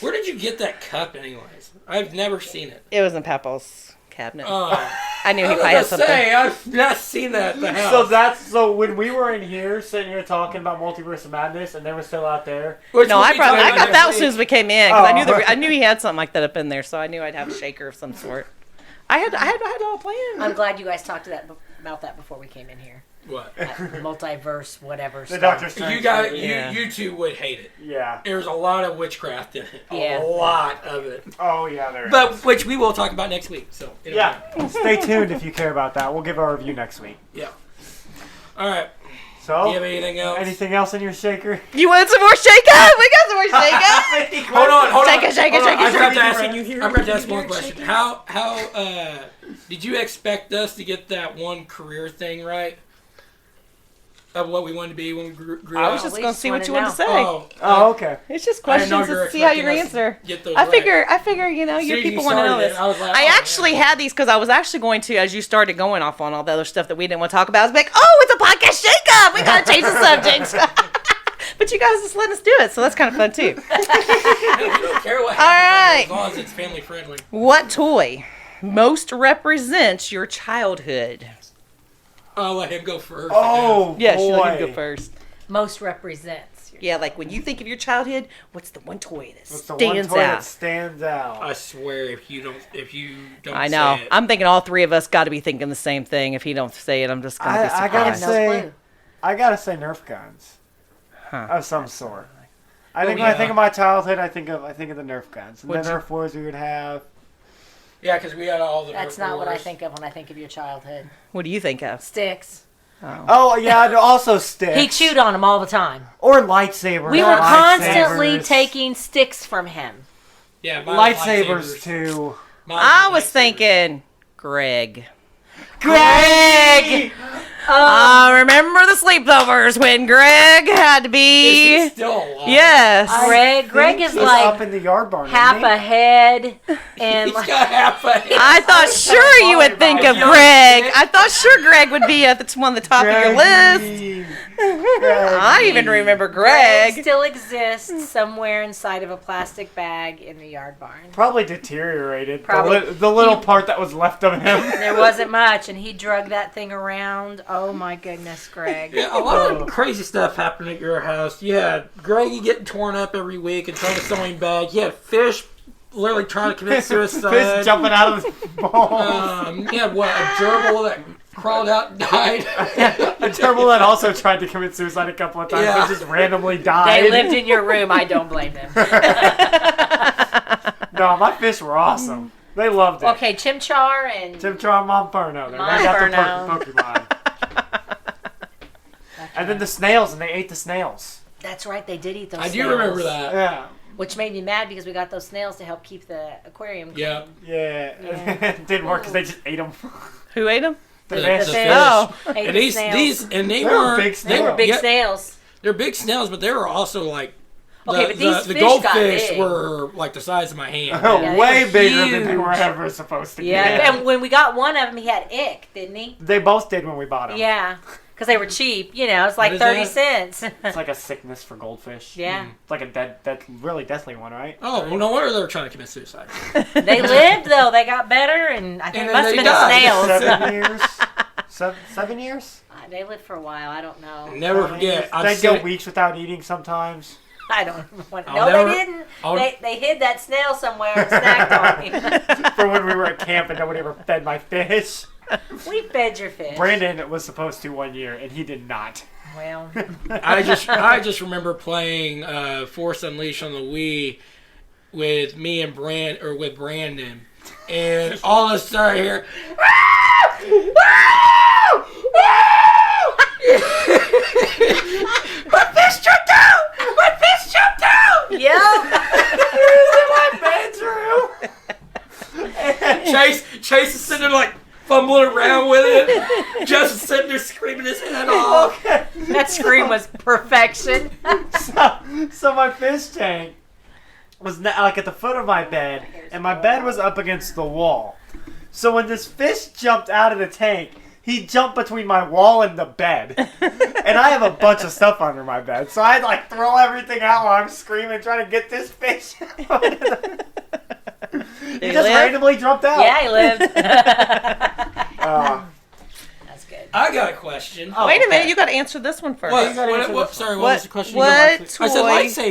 Where did you get that cup, anyways? I've never seen it. It was in Papa's cabinet. Oh, I knew he I was probably had gonna something. say, I've not seen that at the house. So when we were in here, sitting here talking about Multiverse of Madness, and they were still out there. Which No, we'll I be talking got about that next as soon as week. we came in because Oh. I knew he had something like that up in there, so I knew I'd have a shaker of some sort. I had it all planned. I'm glad you guys talked about that before we came in here. What? That multiverse, whatever. The stuff. Doctor Strange. You got Yeah. you two would hate it. Yeah. There's a lot of witchcraft in it. Yeah. A lot of it. Oh yeah, there. But which we will talk about next week. So yeah. Stay tuned if you care about that. We'll give our review next week. Yeah. All right. So. Do you have anything else? Anything else in your shaker? You want some more shake up? We got some more shake up. Hold on. Shake it, shake it, Hold on. shake it, I forgot shake to it. ask Can you hear I me? forgot to ask Can you one hear it question. shaking? How did you expect us to get that one career thing right? Of what we wanted to be when we grew I up? was just We going to just see what wanna you wanted to know. say. Oh, okay. It's just I didn't know questions you were to see how you expecting us to answer. get those I right. figure, you know, your Soon as you people want to know started it, this. I was like, I oh, actually had these because I was actually going to, as you started going off on all the other stuff that we didn't want to talk about, I was like, oh, it's a podcast shake up. We got to change the subject. But you guys just letting us do it, so that's kind of fun too. We don't care what All happens right. as long as it's family friendly. What toy most represents your childhood? I'll let him go first. Oh Yes, boy. you can go first. Most represents. Yeah, like when you think of your childhood, what's the one toy that What's the one stands toy that out? stands out? I swear, if you don't I know. say it. I'm thinking all three of us got to be thinking the same thing. If he don't say it, I'm just gonna be I surprised. gotta have no say, clue. I gotta say Nerf guns Huh. of some sort. I think Oh, when I yeah. think of my childhood, I think of the Nerf guns and Would the you- Nerf wars we would have. Yeah, because we had all the. That's Nerf not what I wars. think of when I think of your childhood. What do you think of? Sticks. Oh yeah, and also sticks. He chewed on them all the time. Or lightsabers. We were constantly Lightsabers. taking sticks from him. Yeah, mine was lightsabers too. Mine I was lightsabers. thinking Greg. Greg! I remember the sleepovers when Greg had to Is be. he still alive? Yes. Greg is He's like up in the yard barn. half isn't he? a head and He's like, got half a head. I thought sure you would think of Young Greg. kid. I thought sure Greg would be at one of the top of your list. I even remember Greg Greg. still exists somewhere inside of a plastic bag in the yard barn. Probably deteriorated. Probably. The little part that was left of him. There wasn't much, and he drug that thing around. Oh my goodness, Greg. Yeah, a lot of crazy stuff happened at your house. You had Greggy getting torn up every week and trying to sew him back. You had Fish literally trying to commit suicide. Fish jumping out of his balls. You had what, a gerbil that crawled out and died. A turtle that also tried to commit suicide a couple of times, Yeah. but just randomly died. They lived in your room. I don't blame them. No, my fish were awesome. They loved it. Okay, Chimchar and Chimchar and Monferno. They got Monferno. the Pokemon. And then the snails, and they ate the snails. That's right, they did eat those I do snails. remember that. Yeah. Which made me mad because we got those snails to help keep the aquarium clean. Yeah. Yeah. Yeah. It didn't work because they just ate them. Who ate him? The The fish. fish. Oh. Ate And the snails. they They were weren't big They were big yeah, snails. They're big snails, but they were also like. Okay, but these the fish got goldfish big. were like the size of my hand. Oh, Yeah, they way were bigger than they huge. were ever supposed to be. Yeah, and when we got one of them, he had ick, didn't he? They both did when we bought them. Yeah, because they were cheap. You know, it's like What is 30 that? cents. It's like a sickness for goldfish. Yeah, It's like a really deadly one, right? Oh, well, no wonder they were trying to commit suicide. they lived though. They got better, and I think And it then must have they been the died. snails. 7 years? 7 years? They lived for a while. I don't know. Never forget. They'd go weeks without eating sometimes. I don't know. I'll No, never- they didn't. I'll- They hid that snail somewhere and snacked on me. For when we were at camp and nobody ever fed my fish. We fed your fish. Brandon was supposed to 1 year and he did not. Well, I just remember playing Force Unleashed on the Wii with me and with Brandon, and all of a sudden I hear, my fish jumped out! My fish jumped out! yeah. Chase is sitting there like fumbling around with it, just sitting there screaming his head off. That scream was perfection. So my fish tank was like at the foot of my bed, and my bed was up against the wall. So when this fish jumped out of the tank, he jumped between my wall and the bed. And I have a bunch of stuff under my bed, so I'd like throw everything out while I'm screaming, trying to get this fish out. He just randomly jumped out. Yeah, he lived. That's good. I got a question. Oh, Wait a okay. minute, you got to answer this one first. What? you gotta answer this Sorry, one. what was the question? What I toy said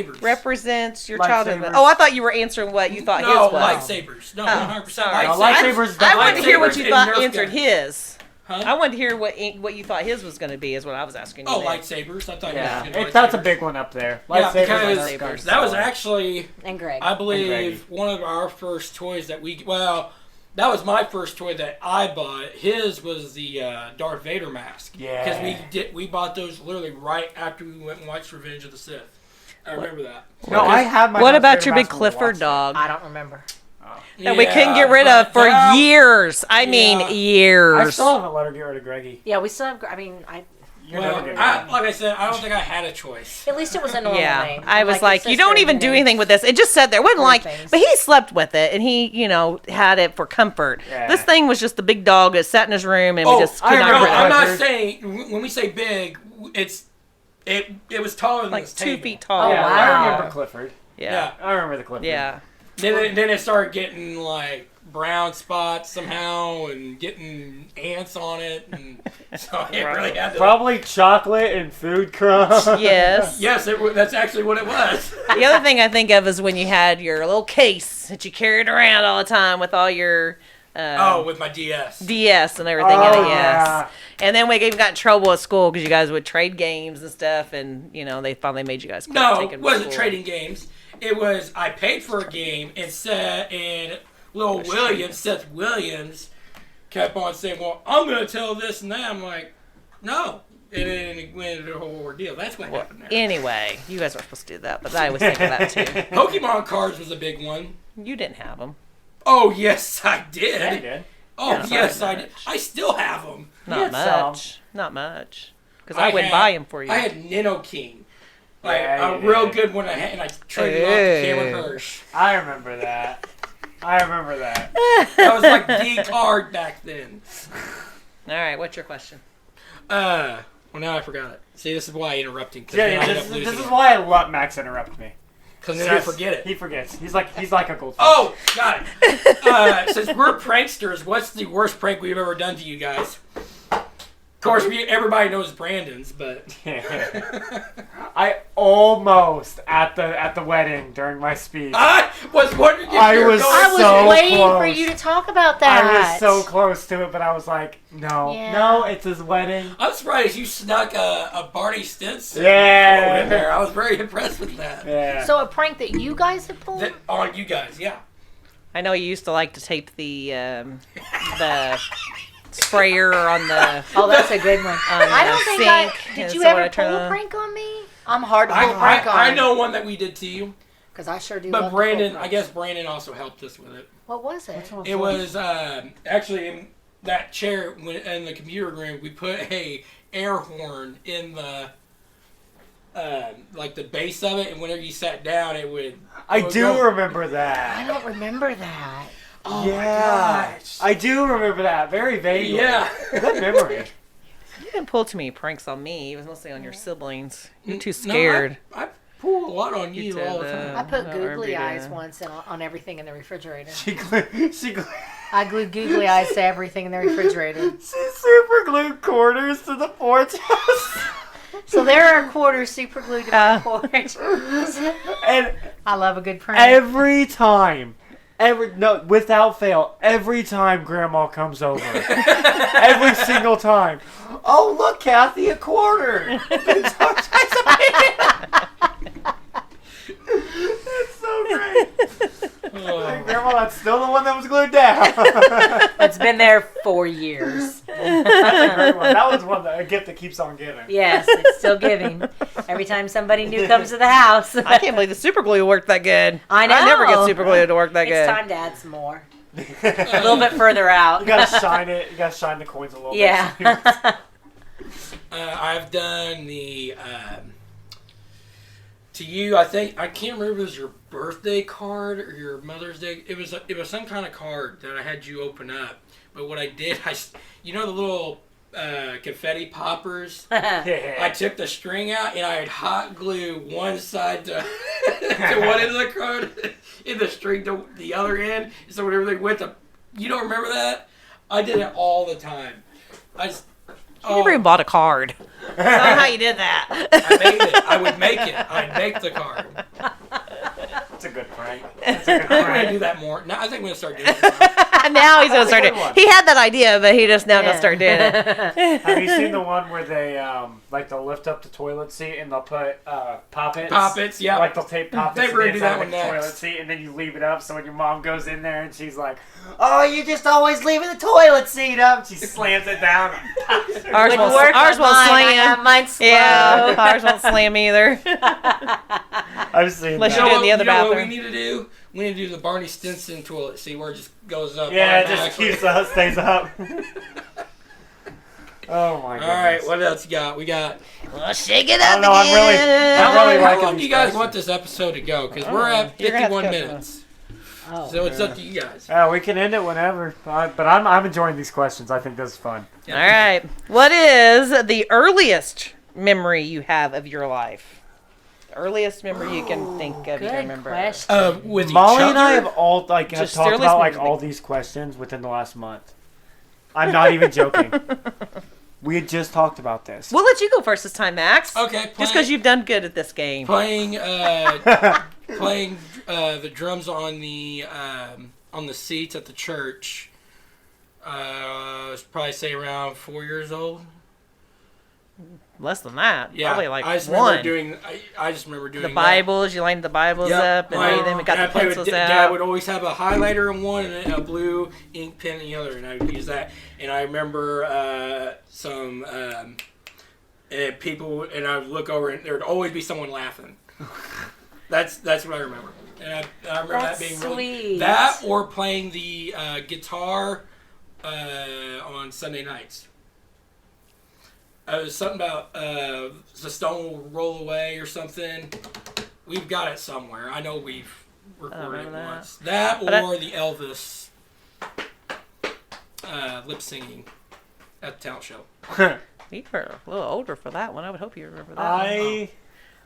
lightsabers. represents your Lightsabers. childhood? Oh, I thought you were answering what you thought No, his was. lightsabers. No, Oh, 100% sorry. No, lightsabers. lightsabers. I wanted to hear what Lightsabers you and thought Nerf answered guns. his. Huh? I wanted to hear what you thought his was going to be. Is what I was asking you. Oh, then. lightsabers. I thought Yeah, you were that's a lightsabers. big one up there. Yeah, Lightsabers, because and Nerf guns. that was actually, And Greg. I And believe, one of our first toys that we. Well, that was my first toy that I bought. His was the Darth Vader mask. Yeah. Because we bought those literally right after we went and watched Revenge of the Sith. I remember that. No, I had my. What Darth about Vader your big mask when we Clifford watched it. dog I don't remember. that we couldn't get Yeah, rid of but for now- years? I mean, Yeah. years. I still haven't let her get rid of Greggy. Yeah, we still have. I mean, You're Well, never getting rid of him. like I said, I don't think I had a choice. at least it was a normal Yeah, name. I was your like, you sister don't even and do then- anything with this. It just sat there. It wasn't Other like, things. but he slept with it, and he, had it for comfort. Yeah. This thing was just the big dog that sat in his room, and we Oh, just I could not No, get remember rid of I'm it. not Clifford. saying when we say big, it was taller than Like this 2 table. feet tall. Yeah, wow. I remember Clifford. Yeah. I remember the Clifford. Yeah. Then it started getting like brown spots somehow and getting ants on it, and so it really had to. Probably chocolate and food crumbs. Yes. Yes, that's actually what it was. The other thing I think of is when you had your little case that you carried around all the time with all your With my DS. DS and everything Oh, in it, yes. yeah. And then we even got in trouble at school because you guys would trade games and stuff, and they finally made you guys quit No, taking it them to wasn't school. trading games. It was I paid for a game and Lil Williams, Seth Williams, kept on saying, "Well, I'm going to tell this and that." I'm like, "No." And then it went into a whole ordeal. That's what happened there. Anyway, you guys were supposed to do that, but I was thinking that too. Pokemon cards was a big one. You didn't have them. Oh yes, I did. Yeah, you did. Oh Yeah, yes, not I did. much. I still have them. Not had some. much. Not much. Because I wouldn't buy them for you. I had Nino King. Like Yeah, a you real did. good one, and I traded off to Hey. Cameron Hirsch. I remember that. I remember that. That was like the card back then. All right, what's your question? Well, now I forgot it. See, this is why I interrupting. Because Yeah, this is why I let Max interrupt me. Because then I forget it. He forgets. He's like a goldfish. Oh, got it. Since we're pranksters, what's the worst prank we've ever done to you guys? Of course, everybody knows Brandon's, but I almost at the wedding during my speech. I was wondering if I you were was going. I was so waiting for close. you to talk about that. I was so close to it, but I was like, no, Yeah. no, it's his wedding. I'm surprised you snuck a Barney Stinson Yeah. quote in there. I was very impressed with that. Yeah. So a prank that you guys have pulled? On you guys, yeah. I know you used to like to tape the sprayer on the Oh, that's a good one. I don't think sink. Did And you so when ever I turn pull a on- prank on me? I'm hard to pull a prank on. I know one that we did to you, Because I sure do. but love to pull Brandon, I pranks. guess Brandon also helped us with it. What was it? Which one's It that? was actually in that chair in the computer room. We put a air horn in the like the base of it, and whenever you sat down, it would. I it would do go- remember I that. don't remember that. Oh yeah. my gosh! I do remember that very vaguely. Yeah. Good memory. You didn't pull too many pranks on me. It was mostly on your siblings. You're too No, scared. I pull a lot on You you did, all the time. I put I googly remember eyes that. once on everything in the refrigerator. She I glued googly eyes to everything in the refrigerator. super glued quarters to the porch house. So there are quarters super glued to my porch. And I love a good prank. every time, without fail, every time Grandma comes over, every single time. Oh, look, Kathy, a quarter. It's so great. Oh. Grandma, that's still the one that was glued down. It's been there for years. That's a great one. That was a gift that keeps on giving. Yes, it's still giving. Every time somebody new comes to the house. I can't believe the super glue worked that good. I know. I never get super glue to work that It's good. time to add some more. A little bit further out. You gotta shine it. You gotta shine the coins a little bit. Yeah. I've done the to you. I think I can't remember if it was your birthday card or your Mother's Day. It was some kind of card that I had you open up. But what I did, the little confetti poppers. Yeah. I took the string out and I had hot glue one side to one end of the card and the string to the other end. So whenever they went to, you don't remember that? I did it all the time. I just. You never even bought a card. I don't know how you did that. I made it. I would make it. I'd make the card. That's a good prank. That's a good I'm going to prank. do that more. Now, I think I'm going to start doing it more. Now he's gonna start That's a doing good one. it. He had that idea, but he just now gonna start doing it. Have you seen the one where they they'll lift up the toilet seat and they'll put poppets? Poppets, yeah. Like they'll tape poppets They to were the gonna do that inside of the one toilet next. seat, and then you leave it up. So when your mom goes in there and she's like, "Oh, you just always leaving the toilet seat up," she slams it down. Ours Would won't, work ours on won't mine. I slam. have mine slow. Yeah, ours won't slam either. I've seen Unless that. you do it in the other you know what we bathroom. need to do? We need to do the Barney Stinson toilet. See where it just goes up. Yeah, it just automatically. keeps up, stays up. Oh my All goodness. right, what else you got? We got. Well, shake it I up don't know, I'm really- again. I'm really How liking long do these you guys questions. want this episode to go? Because we're at You're gonna have to 51 go minutes. Oh. So it's up to you guys. Yeah, we can end it whenever. But I'm enjoying these questions. I think this is fun. All right. What is the earliest memory you have of your life? The earliest memory you can think of, you can Good remember. question. With Molly each and I other? have all have Just talked earliest about memory. all these questions within the last month. I'm not even joking. We had just talked about this. We'll let you go first this time, Max. Okay, Just because you've done good at this game. playing the drums on the seats at the church. I was probably say around 4 years old. Less than that. Yeah, Probably like I just one. remember doing. I just remember doing The that. Bibles, you lined the Bibles up and read them and got And I the played with pencils Dad out. would always have a highlighter in one and a blue ink pen in the other, and I would use that. And I remember some people, and I would look over, and there would always be someone laughing. That's what I remember. And I remember That's that being really sweet. that, or playing the guitar on Sunday nights. It was something about the stone will roll away or something. We've got it somewhere. I know we've recorded it remember that. once. That But or the Elvis lip singing at the talent show. You were a little older for that one. I would hope you remember that one. I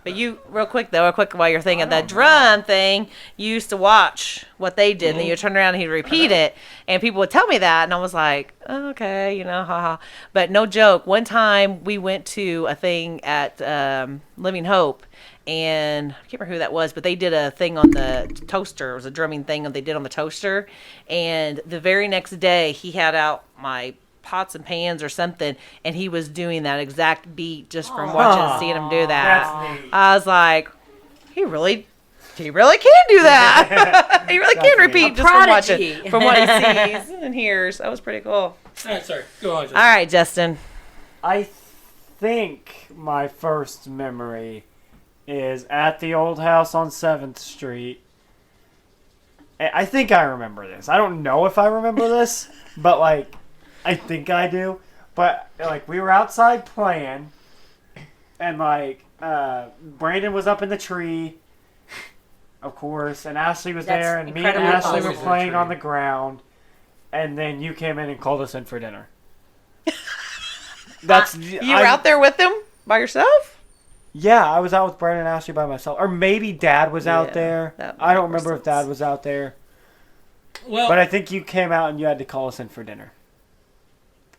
But you, real quick while you're thinking, that drum thing, you used to watch what they did, and then you turn around and he'd repeat it, and people would tell me that, and I was like, oh, okay, haha. But no joke, one time we went to a thing at Living Hope, and I can't remember who that was, but they did a thing on the toaster. It was a drumming thing that they did on the toaster, and the very next day, he had out my pots and pans or something, and he was doing that exact beat just from seeing him do that. That's neat. I was like, he really can do that. He really can neat. repeat A just from watching, prodigy. from what he sees and hears. That was pretty cool. All right, sorry. Go on, Justin. All right, Justin. I think my first memory is at the old house on 7th Street. I think I remember this. I don't know if I remember this, but like, I think I do. But like, we were outside playing, and like, Brandon was up in the tree, of course, and Ashley was That's there, and me and incredibly Ashley were possible. playing on the ground, and then you came in and called us in for dinner. That's You were out there with him by yourself? Yeah, I was out with Brandon and Ashley by myself, or maybe Dad was out Yeah, there. that I don't makes remember if sense. Dad was out there, Well, but I think you came out and you had to call us in for dinner.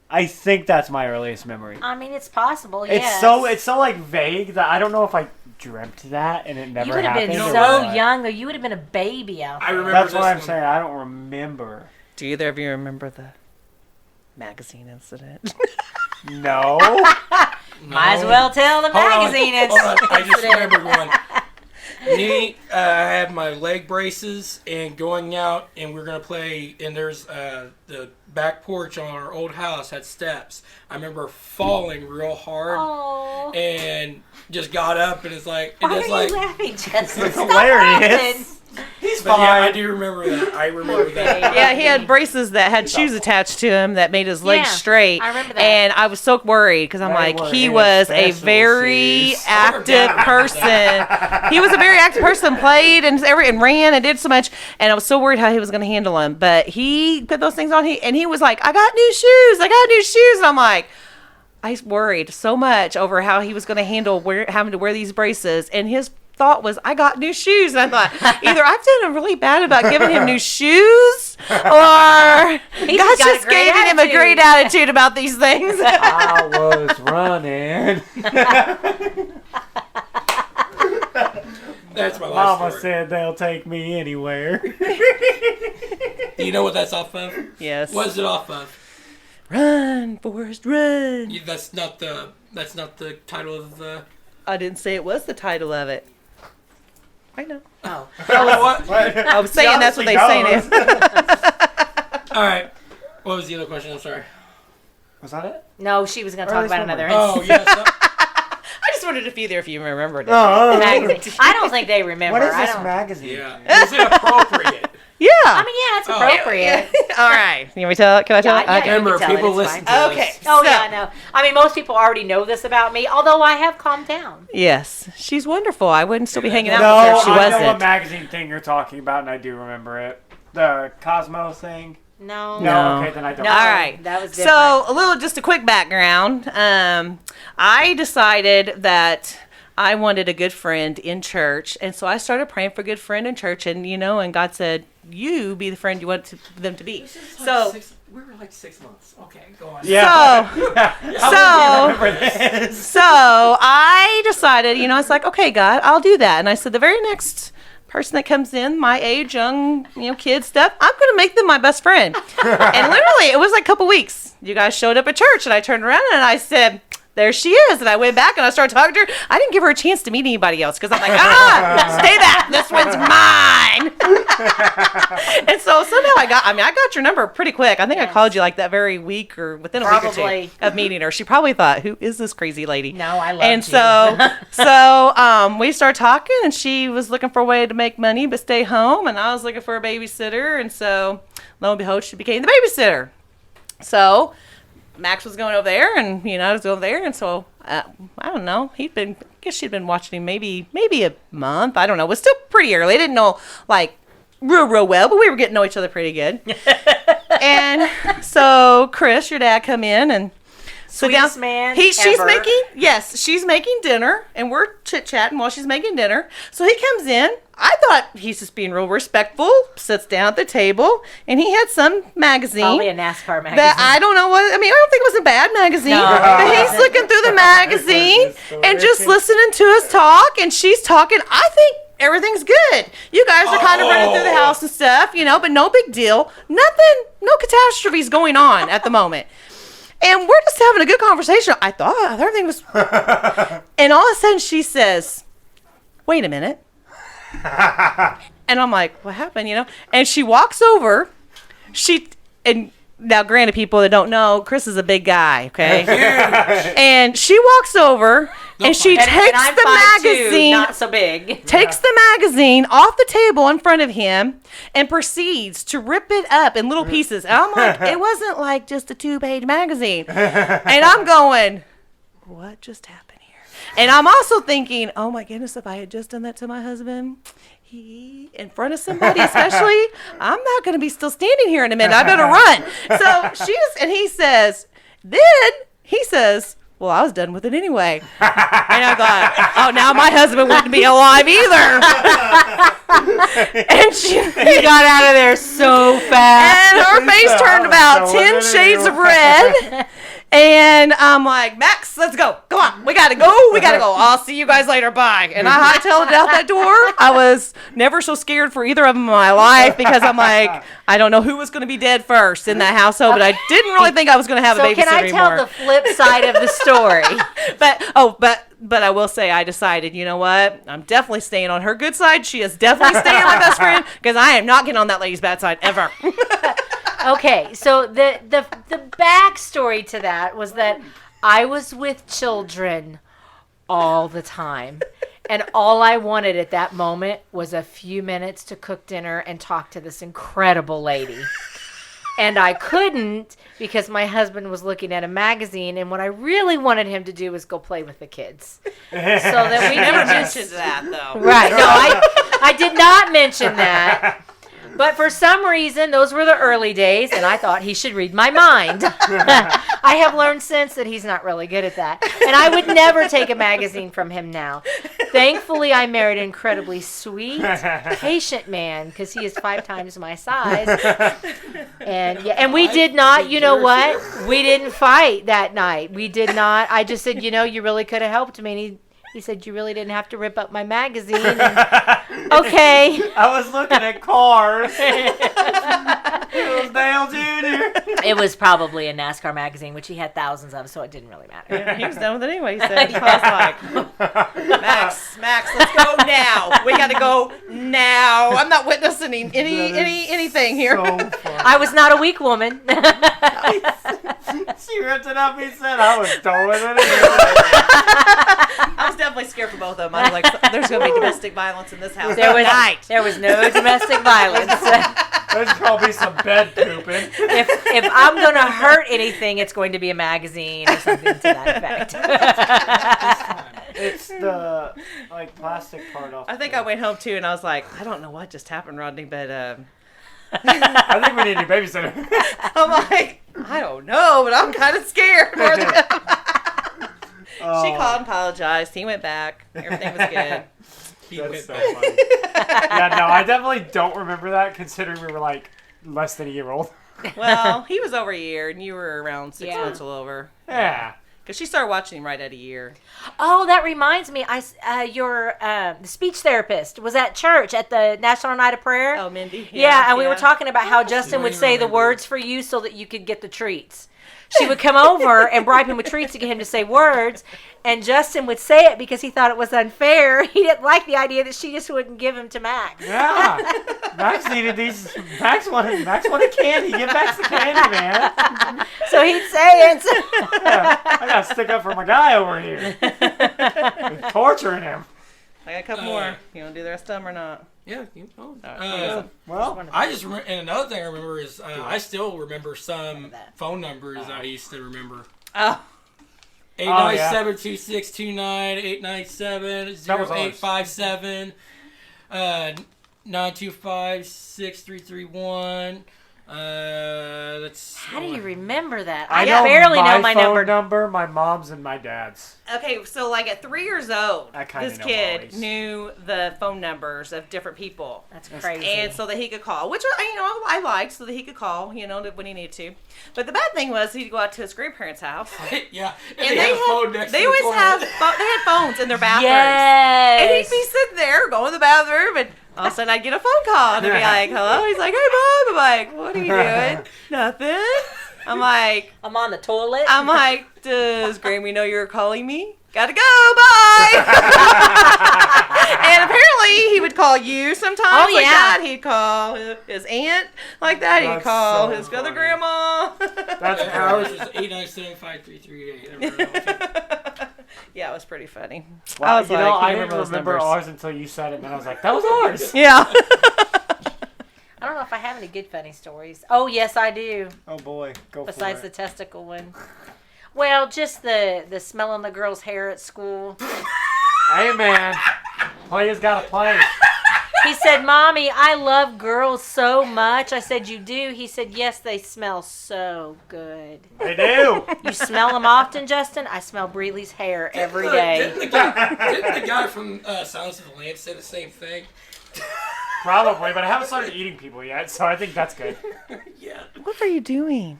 I think that's my earliest memory. I mean, it's possible. It's yes. so like vague that I don't know if I dreamt that and it never You would have happened. been You know so what? young, though. You would have been a baby out there. I remember That's this what I'm one. saying. I don't remember. Do either of you remember the magazine incident? No. Might as well tell the Hold on, magazine hold on. I just incident. remembered one. Me, I had my leg braces and going out, and we're gonna play. And there's the back porch on our old house had steps. I remember falling real hard Oh. and just got up, and it's like, and Why it's are like, you laughing, Justin? It's Stop hilarious. He's but yeah, I fine. do remember that. I remember that. Yeah, he had braces that had shoes attached to him that made his legs Yeah, straight. I remember that. And I was so worried because I'm They like, were he his was a special very shoes. active person. He was a very active person, played and ran and did so much. And I was so worried how he was going to handle them. But he put those things on, and he was like, I got new shoes. And I'm like, I worried so much over how he was going to handle having to wear these braces. And his thought was, I got new shoes. And I thought, either I've done really bad about giving him new shoes, or He's God's got a just great giving him a a great attitude about these things. I was running. That's my life Mama story. said they'll take me anywhere. Do you know what that's off of? Yes. What is it off of? Run, Forrest, run. That's not the title of the. I didn't say it was the title of it. I know. Oh. What? I was saying that's what they say now. All right. What was the other question? I'm sorry. Was that it? No, she was going to talk about another Oh incident. yes. I just wondered if either of you remembered it. Oh, Magazine. I don't think they remember. what is I this don't. magazine? Yeah. Is it appropriate? Yeah. I mean, yeah, it's Oh. appropriate. All right. Can we tell it? Can I tell it? Yeah, Okay. yeah. Remember, can tell it, people it's listen fine. to Okay. us. Oh, So- yeah, no. I mean, most people already know this about me, although I have calmed down. Yes, she's wonderful. I wouldn't still be hanging out No, with her if she I know what wasn't. magazine thing you're talking about, and I do remember it. The Cosmo thing. No. No. Okay, then I don't. No. All right. That was different. So, just a quick background. I decided that I wanted a good friend in church, and so I started praying for a good friend in church, and and God said, "You be the friend you want them to be." So, We were like 6 months. Okay, go on. Yeah. so, remember this. so I decided, it's like, okay, God, I'll do that. And I said, the very next person that comes in, my age, young, kid stuff, I'm going to make them my best friend. And literally, it was like a couple weeks. You guys showed up at church, and I turned around and I said, there she is. And I went back and I started talking to her. I didn't give her a chance to meet anybody else because I'm like, stay back. This one's mine. And so somehow I got your number pretty quick. I think I called you like that very week or within a week or Probably. two of meeting her. She probably thought, who is this crazy lady? No, I love And so we started talking, and she was looking for a way to make money but stay home, and I was looking for a babysitter, and so lo and behold, she became the babysitter. So Max was going over there, and I was going there, and so I don't know. I guess she'd been watching him maybe a month. I don't know. It was still pretty early. I didn't know like real well, but we were getting to know each other pretty good. And so Chris, your dad, come in and sit down. Sweetest man She's ever. she's making dinner, and we're chit chatting while she's making dinner. So he comes in. I thought he's just being real respectful. Sits down at the table, and he had some magazine. Probably a NASCAR magazine. That I don't know what. I don't think it was a bad magazine. No, but it he's wasn't. looking through the magazine and just listening to us talk, and she's talking. I think everything's good. You guys are kind of running through the house and stuff, but no big deal. Nothing, no catastrophes going on at the moment. And we're just having a good conversation. I thought everything was. And all of a sudden she says, wait a minute. And I'm like, what happened, And she walks over. And now, granted, people that don't know, Chris is a big guy, okay? And she walks over, and she takes and I'm the 5'2", magazine, not so big. takes the magazine off the table in front of him, and proceeds to rip it up in little pieces. And I'm like, it wasn't like just a 2-page magazine. And I'm going, what just happened here? And I'm also thinking, oh my goodness, if I had just done that to my husband, in front of somebody especially, I'm not going to be still standing here in a minute. I better run. So he says, well, I was done with it anyway. And I thought, oh, now my husband wouldn't be alive either. And He got out of there so fast. and her face turned about So 10 was it shades of anymore? red. And I'm like, Max, let's go. Come on. We got to go. I'll see you guys later. Bye. And I hightailed it out that door. I was never so scared for either of them in my life because I'm like, I don't know who was going to be dead first in that household, but I didn't really think I was going to have a So babysitter can I tell anymore. the flip side of the story? But I will say I decided, you know what? I'm definitely staying on her good side. She is definitely staying my best friend because I am not getting on that lady's bad side ever. Okay, so the backstory to that was that I was with children all the time. And all I wanted at that moment was a few minutes to cook dinner and talk to this incredible lady. And I couldn't because my husband was looking at a magazine, and what I really wanted him to do was go play with the kids. So that we Never could just... mentioned that, though. Right, no, I did not mention that. But for some reason, those were the early days, and I thought he should read my mind. I have learned since that he's not really good at that. And I would never take a magazine from him now. Thankfully, I married an incredibly sweet, patient man because he is 5 times my size. And we did not, you know what? We didn't fight that night. We did not. I just said, you really could have helped me. And he said, you really didn't have to rip up my magazine. And, okay. I was looking at cars. It was Dale Jr. It was probably a NASCAR magazine, which he had thousands of, so it didn't really matter. Yeah, he was done with it anyway. He said, I was like, Max, let's go now. We got to go now. I'm not witnessing anything here. So funny. I was not a weak woman. She ripped it up. He said, I was done with it. I was definitely scared for both of them. I was like, there's going to be domestic violence in this house. There was no domestic violence. There's going to be some bed pooping. If I'm going to hurt anything, it's going to be a magazine or something to that effect. It's the plastic part off. I think I went home too, and I was like, I don't know what just happened, Rodney, but I think we need a new babysitter. I'm like, I don't know, but I'm kind of scared more than him. She called and apologized. He went back. Everything was good. That's so funny. Yeah, no, I definitely don't remember that considering we were less than a year old. Well, he was over a year, and you were around 6 months a little over. Yeah. Because she started watching him right at a year. Oh, that reminds me. Your speech therapist was at church at the National Night of Prayer. Oh, Mindy. Yeah, and we were talking about how Justin would say the words for you so that you could get the treats. She would come over and bribe him with treats to get him to say words, and Justin would say it because he thought it was unfair. He didn't like the idea that she just wouldn't give him to Max. Yeah. Max needed these. Max wanted candy. Give Max the candy, man. So he'd say it. Yeah, I got to stick up for my guy over here. We're torturing him. I got a couple more. You want to do the rest of them or not? Yeah, you know. Well, I just and another thing I remember is I still remember some phone numbers I used to remember. Oh. 897-262-9897 925-6331. How do you remember that? I barely know my phone number, my mom's and my dad's. Okay, so at 3 years old, I kinda this know kid Molly's. knew the phone numbers of different people. That's crazy. And so that he could call, which I liked, so that he could call, when he needed to. But the bad thing was he'd go out to his grandparents' house. Yeah, And they had a phone next they to the always toilet. they had phones in their bathrooms. Yes. And he'd be sitting there, going to the bathroom, and all of a sudden I'd get a phone call, and they'd be like, hello? He's like, hey, Mom. I'm like, what are you doing? Nothing. I'm like, I'm on the toilet. does Grammy know you're calling me? Gotta go, bye! And apparently he would call you sometimes Oh, like yeah. that. He'd call his aunt like that. He'd That's call so his other funny. grandma. That's And ours was 897-5338. Yeah, it was pretty funny. Well, I was I like, didn't remember those remember numbers. ours until you said it, and then I was like, that was ours. Yeah. I don't know if I have any good funny stories. Oh, yes, I do. Oh boy, go Besides for the testicle one. Well, just the smelling the girl's hair at school. Hey man, players gotta play. He said, Mommy, I love girls so much. I said, you do? He said, yes, they smell so good. They do. You smell them often, Justin? I smell Breeley's hair every day. Didn't the guy from Silence of the Lambs say the same thing? Probably, but I haven't started eating people yet, so I think that's good. Yeah. What are you doing?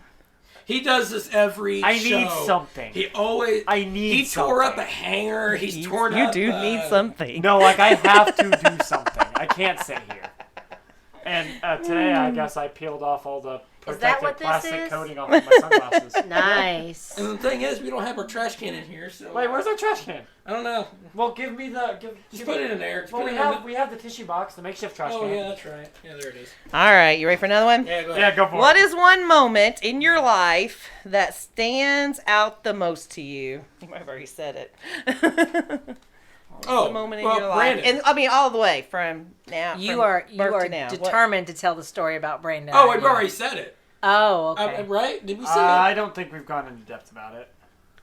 He does this every show. I need something. He always. I need He tore up a something. hanger. He's torn You up. do need something. No, I have to do something. I can't sit here. And today, I guess I peeled off all the Is that protective what this plastic is? coating off of my sunglasses. Nice. And the thing is, we don't have our trash can in here, so. Wait, where's our trash can? I don't know. Well, give me the. Just put it in there. Well, Put we it in have the tissue box, the makeshift trash Oh, can. yeah, that's right. Yeah, there it is. All right, you ready for another one? Yeah, go ahead. Yeah, go for What it. is one moment in your life that stands out the most to you? You might have already said it. Oh, the moment in well, your life, Brandon. and I mean all the way from now. You from are birth to now. What- determined to tell the story about Brandon. Oh, we've already said it. Oh, okay. Right? Did we say I don't think we've gone into depth about it.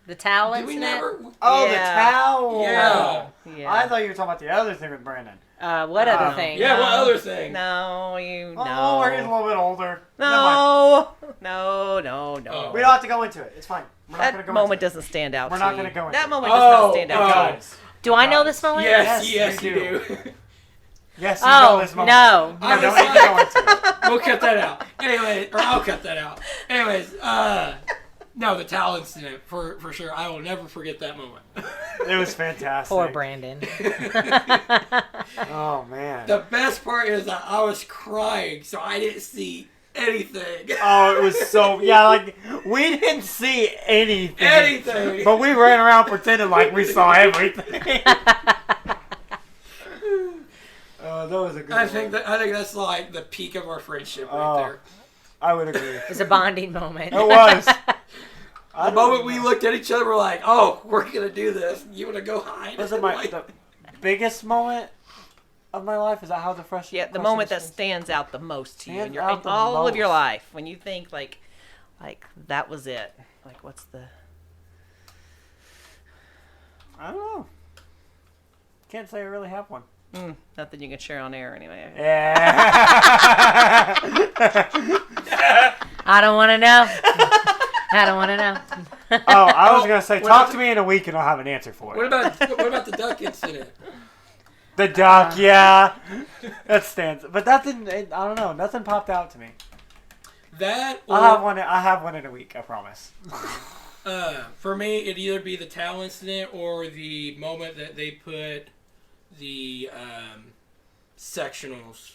The towel it? Did we incident? never? Oh, Yeah. the towel. Yeah. Yeah. I thought you were talking about the other thing with Brandon. What other thing? Yeah, what other thing? No, you Oh, no. we're getting a little bit older. Never mind. No. Oh. We don't have to go into it. It's fine. We're not going to That go moment into it. doesn't stand out. We're to not you. gonna go into That it. moment does not stand Oh, out. to you. Guys. Do I know this moment? Yes, Yes, you you do. Yes, you know Oh, this moment. no. I Don't was even go into it. We'll cut that out. Anyway, or I'll cut that out. Anyways, no, the towel incident for sure. I will never forget that moment. It was fantastic. Poor Brandon. Oh, man. The best part is that I was crying, so I didn't see anything. Oh, it was so... Yeah, like, we didn't see anything. Anything. But we ran around pretending like we saw everything. Oh, that was a good I one. think that's like the peak of our friendship right there. I would agree. It was a bonding moment. It was. The moment we looked at each other, we're like, "Oh, we're gonna do this. You wanna go hide?" Was it the biggest moment of my life? Is that how the fresh? Yeah, the moment that stands out the most to you in, Stands out in the all of your most. life, when you think like that was it. Like, what's the? I don't know. Can't say I really have one. Nothing you can share on air anyway. Yeah. I don't want to know. I don't want to know. Oh, I was gonna say, What talk about- to me in a week and I'll have an answer for What it. about the duck incident? The duck, yeah, that stands. But that didn't. I don't know. Nothing popped out to me. That or, I have one in a week. I promise. for me, it'd either be the towel incident or the moment that they put the sectionals,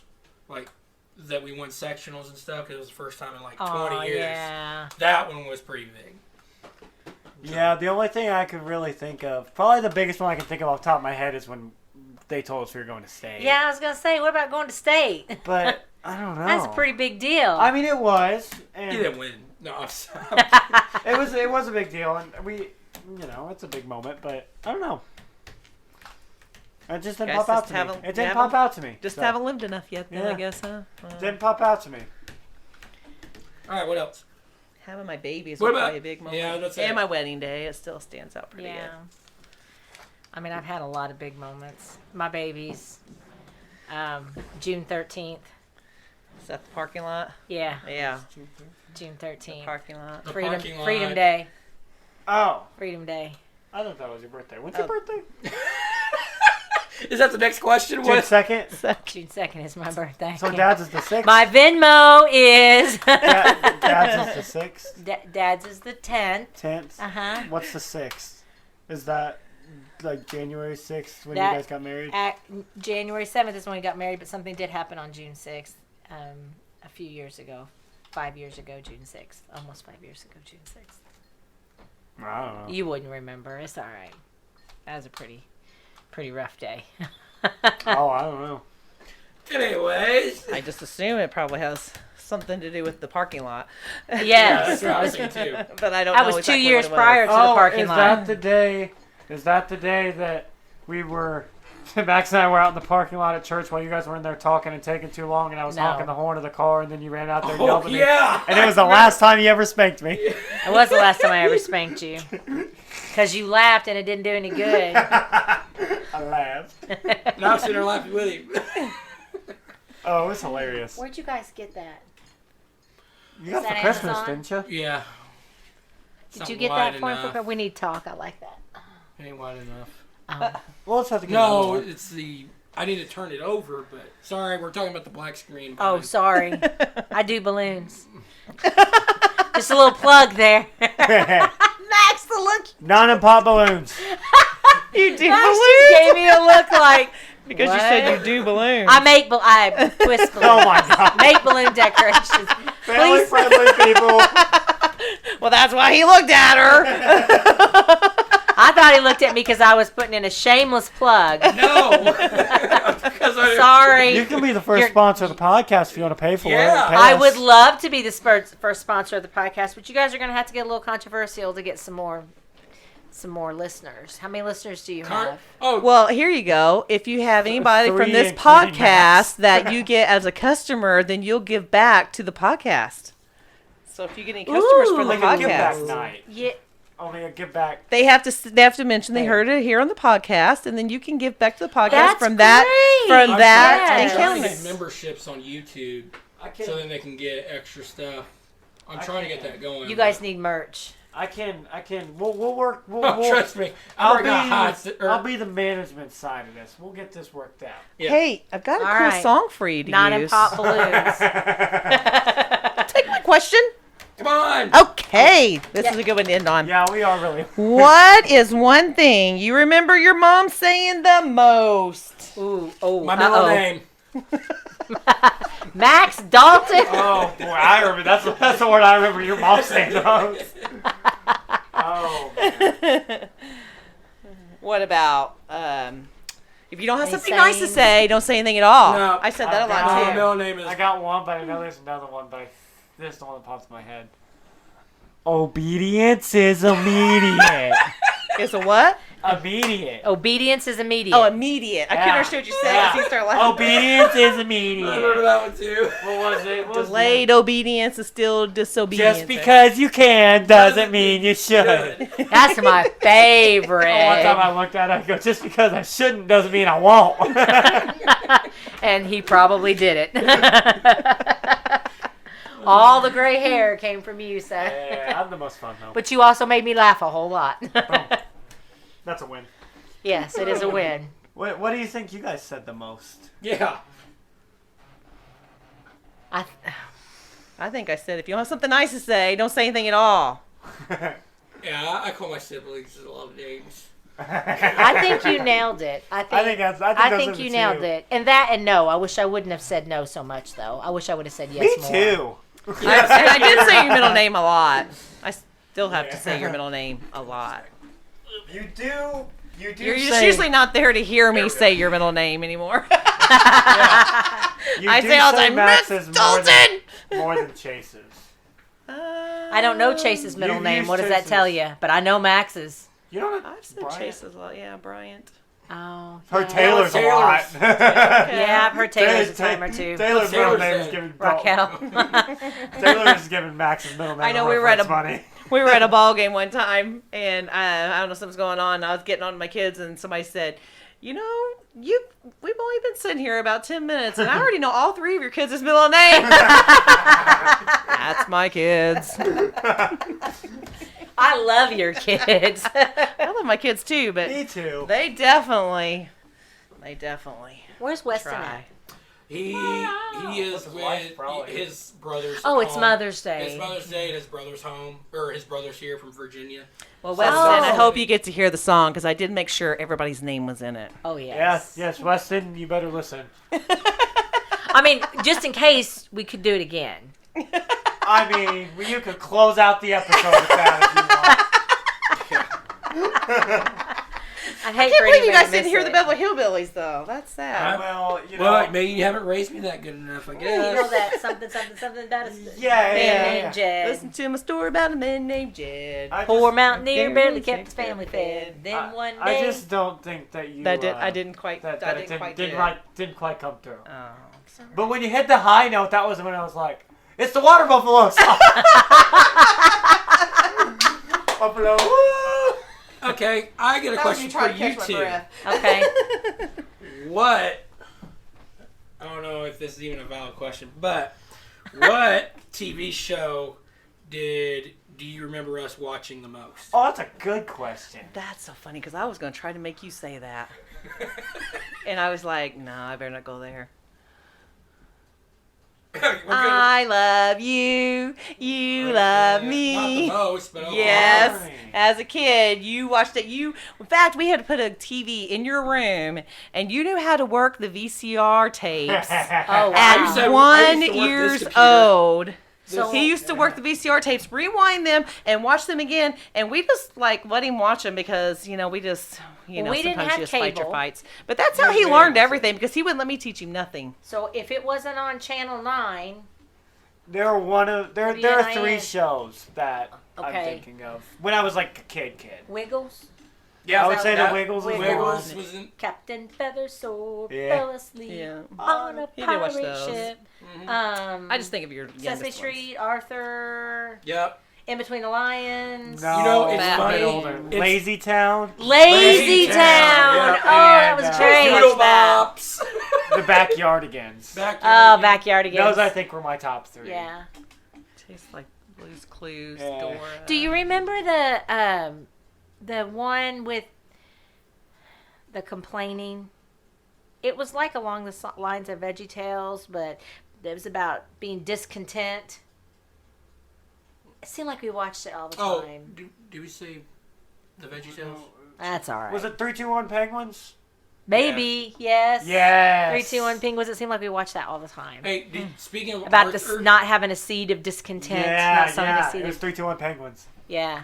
like that we won sectionals and stuff, because it was the first time in like 20 years. Yeah. That one was pretty big. Yeah, the only thing I could really think of, probably the biggest one I can think of off the top of my head, is when they told us we were going to state. Yeah, I was going to say, what about going to state? But I don't know. That's a pretty big deal. I mean, it was. And You didn't win. No, I'm sorry. It was a big deal, and it's a big moment. But I don't know. It just didn't Guys pop out just to me. haven't- It didn't you pop haven't- out to me. Just so. haven't lived enough yet, then, I Yeah. guess, huh? Didn't pop out to me. All right, what else? Having my babies What was about- probably a big moment. yeah, that's it. And my wedding day, it still stands out pretty yeah. good. I mean, I've had a lot of big moments. My babies. June 13th. Is that the parking lot? Yeah, Yeah, June 13th. parking lot. The Freedom, parking lot. Freedom Day. Oh, Freedom Day. I thought that was your birthday. When's Oh. your birthday? Is that the next question? June What? 2nd. June 2nd is my birthday. So Dad's is the 6th. My Venmo is. Dad's is the 6th. Dad's is the 10th. 10th. Uh-huh. What's the 6th? Is that like January 6th when That- you guys got married? January 7th is when we got married, but something did happen on June 6th a few years ago. 5 years ago, June 6th. Almost 5 years ago, June 6th. I don't know. You wouldn't remember. It's all right. That was a pretty rough day. Oh, I don't know. Anyways. I just assume it probably has something to do with the parking lot. Yeah, Yes. that's what I was thinking too. But I don't That know was 2 exactly years what it was. prior to the parking is lot. that the day? Is that the day that we were? Max and I were out in the parking lot at church while you guys were in there talking and taking too long, and I was No. honking the horn of the car, and then you ran out there and Oh, yelled at me. yeah. And it was the last time you ever spanked me. It was the last time I ever spanked you. Because you laughed and it didn't do any good. I laughed. Now I'm sitting there laughing with him. Oh, it was hilarious. Where'd you guys get that? You got Is it for that Christmas, Amazon? didn't you? Yeah. Did Something you get wide that for enough. him? We need to talk. I like that. Ain't wide enough. Well, let's have to get another No, one. it's the. I need to turn it over, but sorry, we're talking about the black screen. Oh, behind. sorry. I do balloons. Just a little plug there. Max, the look Non-and-pop balloons. you do Max balloons. just gave me a look like Because what? you said you do balloons. I twist balloons. Oh my God. Make balloon decorations. Please. Family-friendly people. Well, that's why he looked at her. I thought he looked at me because I was putting in a shameless plug. No. Because Sorry. You can be the 1st You're- sponsor of the podcast if you want to pay for Yeah. it. Pay I us. would love to be the first sponsor of the podcast, but you guys are going to have to get a little controversial to get some more listeners. How many listeners do you have? Oh, Well, here you go. If you have anybody from 3, this including Max. podcast that you get as a customer, then you'll give back to the podcast. So if you get any customers Ooh. from the Like a give back podcast, night. Yeah. Only a give back. they have to mention they heard it here on the podcast, and then you can give back to the podcast That's from that great. I'm that trying to encounter. get memberships on YouTube so then they can get extra stuff. I'm trying to get that going. You guys need merch. I can. We'll work. Trust me. I'll be the management side of this. We'll get this worked out. Yeah. Hey, I've got a All cool right. song for you to Not in use. pop balloons. Take my question. Come on. Okay, this is a good one to end on. Yeah, we are really. What is one thing you remember your mom saying the most? Ooh, oh, My middle name. Max Dalton. Oh boy, I remember. That's the word I remember your mom saying the most. Oh. Man. What about if you don't have Any something nice to sayings? say, don't say anything at all. No. I said that a My lot too. middle name is. I got one, but I know there's another one, but this is the one that pops in my head. Obedience is immediate. It's a what? Immediate. Obedience is immediate. Oh, immediate. I couldn't understand what you said because he started laughing. Obedience is I remember immediate. that one too. What was it? What was Delayed obedience is still disobedience. Just because you can doesn't mean you should. That's my favorite. One time I looked at it, I go, just because I shouldn't doesn't mean I won't. And he probably did it. All the gray hair came from you, sir. Yeah, I'm the most fun though. But you also made me laugh a whole lot. That's a win. Yes, it is a win. What do you think you guys said the most? Yeah. I think I said if you don't have something nice to say, don't say anything at all. Yeah, I call my siblings a lot of names. think you nailed it. I think those you are the nailed two. it. And that and no. I wish I wouldn't have said no so much, though. I wish I would have said yes Me more. too. I did say your middle name a lot. I still have to say your middle name a lot. You do. You do. You're just say, usually not there to hear me say your middle name anymore. You I do say all the say time, Max Miss is Dalton! more than Chase's. I don't know Chase's middle You've name. used What does that Chase's. tell you? But I know Max's. You don't. I've said Bryant? Chase a lot. Yeah, Bryant. Oh. Her yeah. Taylor's a Taylor's. lot. Yeah, I've heard Taylor's a time or two. Taylor's middle Taylor's name is in. giving Raquel. Taylor is giving Max's middle name. I know a we were at reference money. We were at a ball game one time, and I don't know something was going on. I was getting on to my kids, and somebody said, "You know, we've only been sitting here about 10 minutes, and I already know all three of your kids' middle name." That's my kids. I love your kids. I love my kids too, but Me too. they definitely Where's Weston try. at? He is his wife, with probably. his brother's. Oh, it's home. Mother's Day. It's Mother's Day at his brother's home, or his brother's here from Virginia. Well, Weston, I hope you get to hear the song because I did make sure everybody's name was in it. Oh, yes. Yes, Weston, you better listen. I mean, just in case, we could do it again. I mean, you could close out the episode with that if you want. I I can't believe you guys didn't hear the Beverly Hillbillies, though. That's sad. Well, you know. Well, maybe you haven't raised me that good enough, I You guess. know that something that is Yeah. named Jed. Listen to my story about a man named Jed. Poor mountaineer Barely barely kept his kept family fed. fed. Then one day. I just don't think that you. I didn't quite. That I it didn't quite. didn't quite come through. Oh. But when you hit the high note, that was when I was like, "It's the Water Buffalo song." Buffalo. Woo! Okay, I get a question for you two. Okay. What? I don't know if this is even a valid question, but what TV show do you remember us watching the most? Oh, that's a good question. That's so funny because I was going to try to make you say that. And I was like, no, I better not go there. I love you. You love me. Not the most, but okay. Yes. Right. As a kid, you watched it. In fact, we had to put a TV in your room, and you knew how to work the VCR tapes. Oh, At wow. I 1 used to work years this computer. old. So- He used to work the VCR tapes, rewind them, and watch them again. And we just let him watch them because we just Well, we didn't sometimes have you just fight your cable. fights. But that's how he learned everything because he wouldn't let me teach him nothing. So if it wasn't on Channel 9, There are WNIN. 3 shows that I'm Okay. thinking of when I was like a kid. Wiggles, Yeah, I would say that- the Wiggles was Wiggles one. was in. Captain Feathersword Yeah. fell asleep Yeah. on a He did watch pirate those. ship. I just think of your Sesame youngest ones. Street, Arthur, Yep. In Between the Lions. No, You know, it's Batman. funny. older. It's Lazy Town, Lazy Town. Yeah. Oh, that was And, great. Noodle Bops. the Backyardigans. Oh, Backyardigans. Those I think were my top 3. Yeah. Tastes like Blue's Clues, Yeah. Dora. Do you remember the one with the complaining? It was like along the lines of VeggieTales, but it was about being discontent. It seemed like we watched it all the Oh, time. do we say the VeggieTales? That's all right. Was it 3-2-1 Penguins? Maybe, yes. Yes. 3-2-1 Penguins. It seemed like we watched that all the time. Hey, speaking of About Arthur, not having a seed of discontent. not sowing a seed It was of, 3-2-1 Penguins. yeah.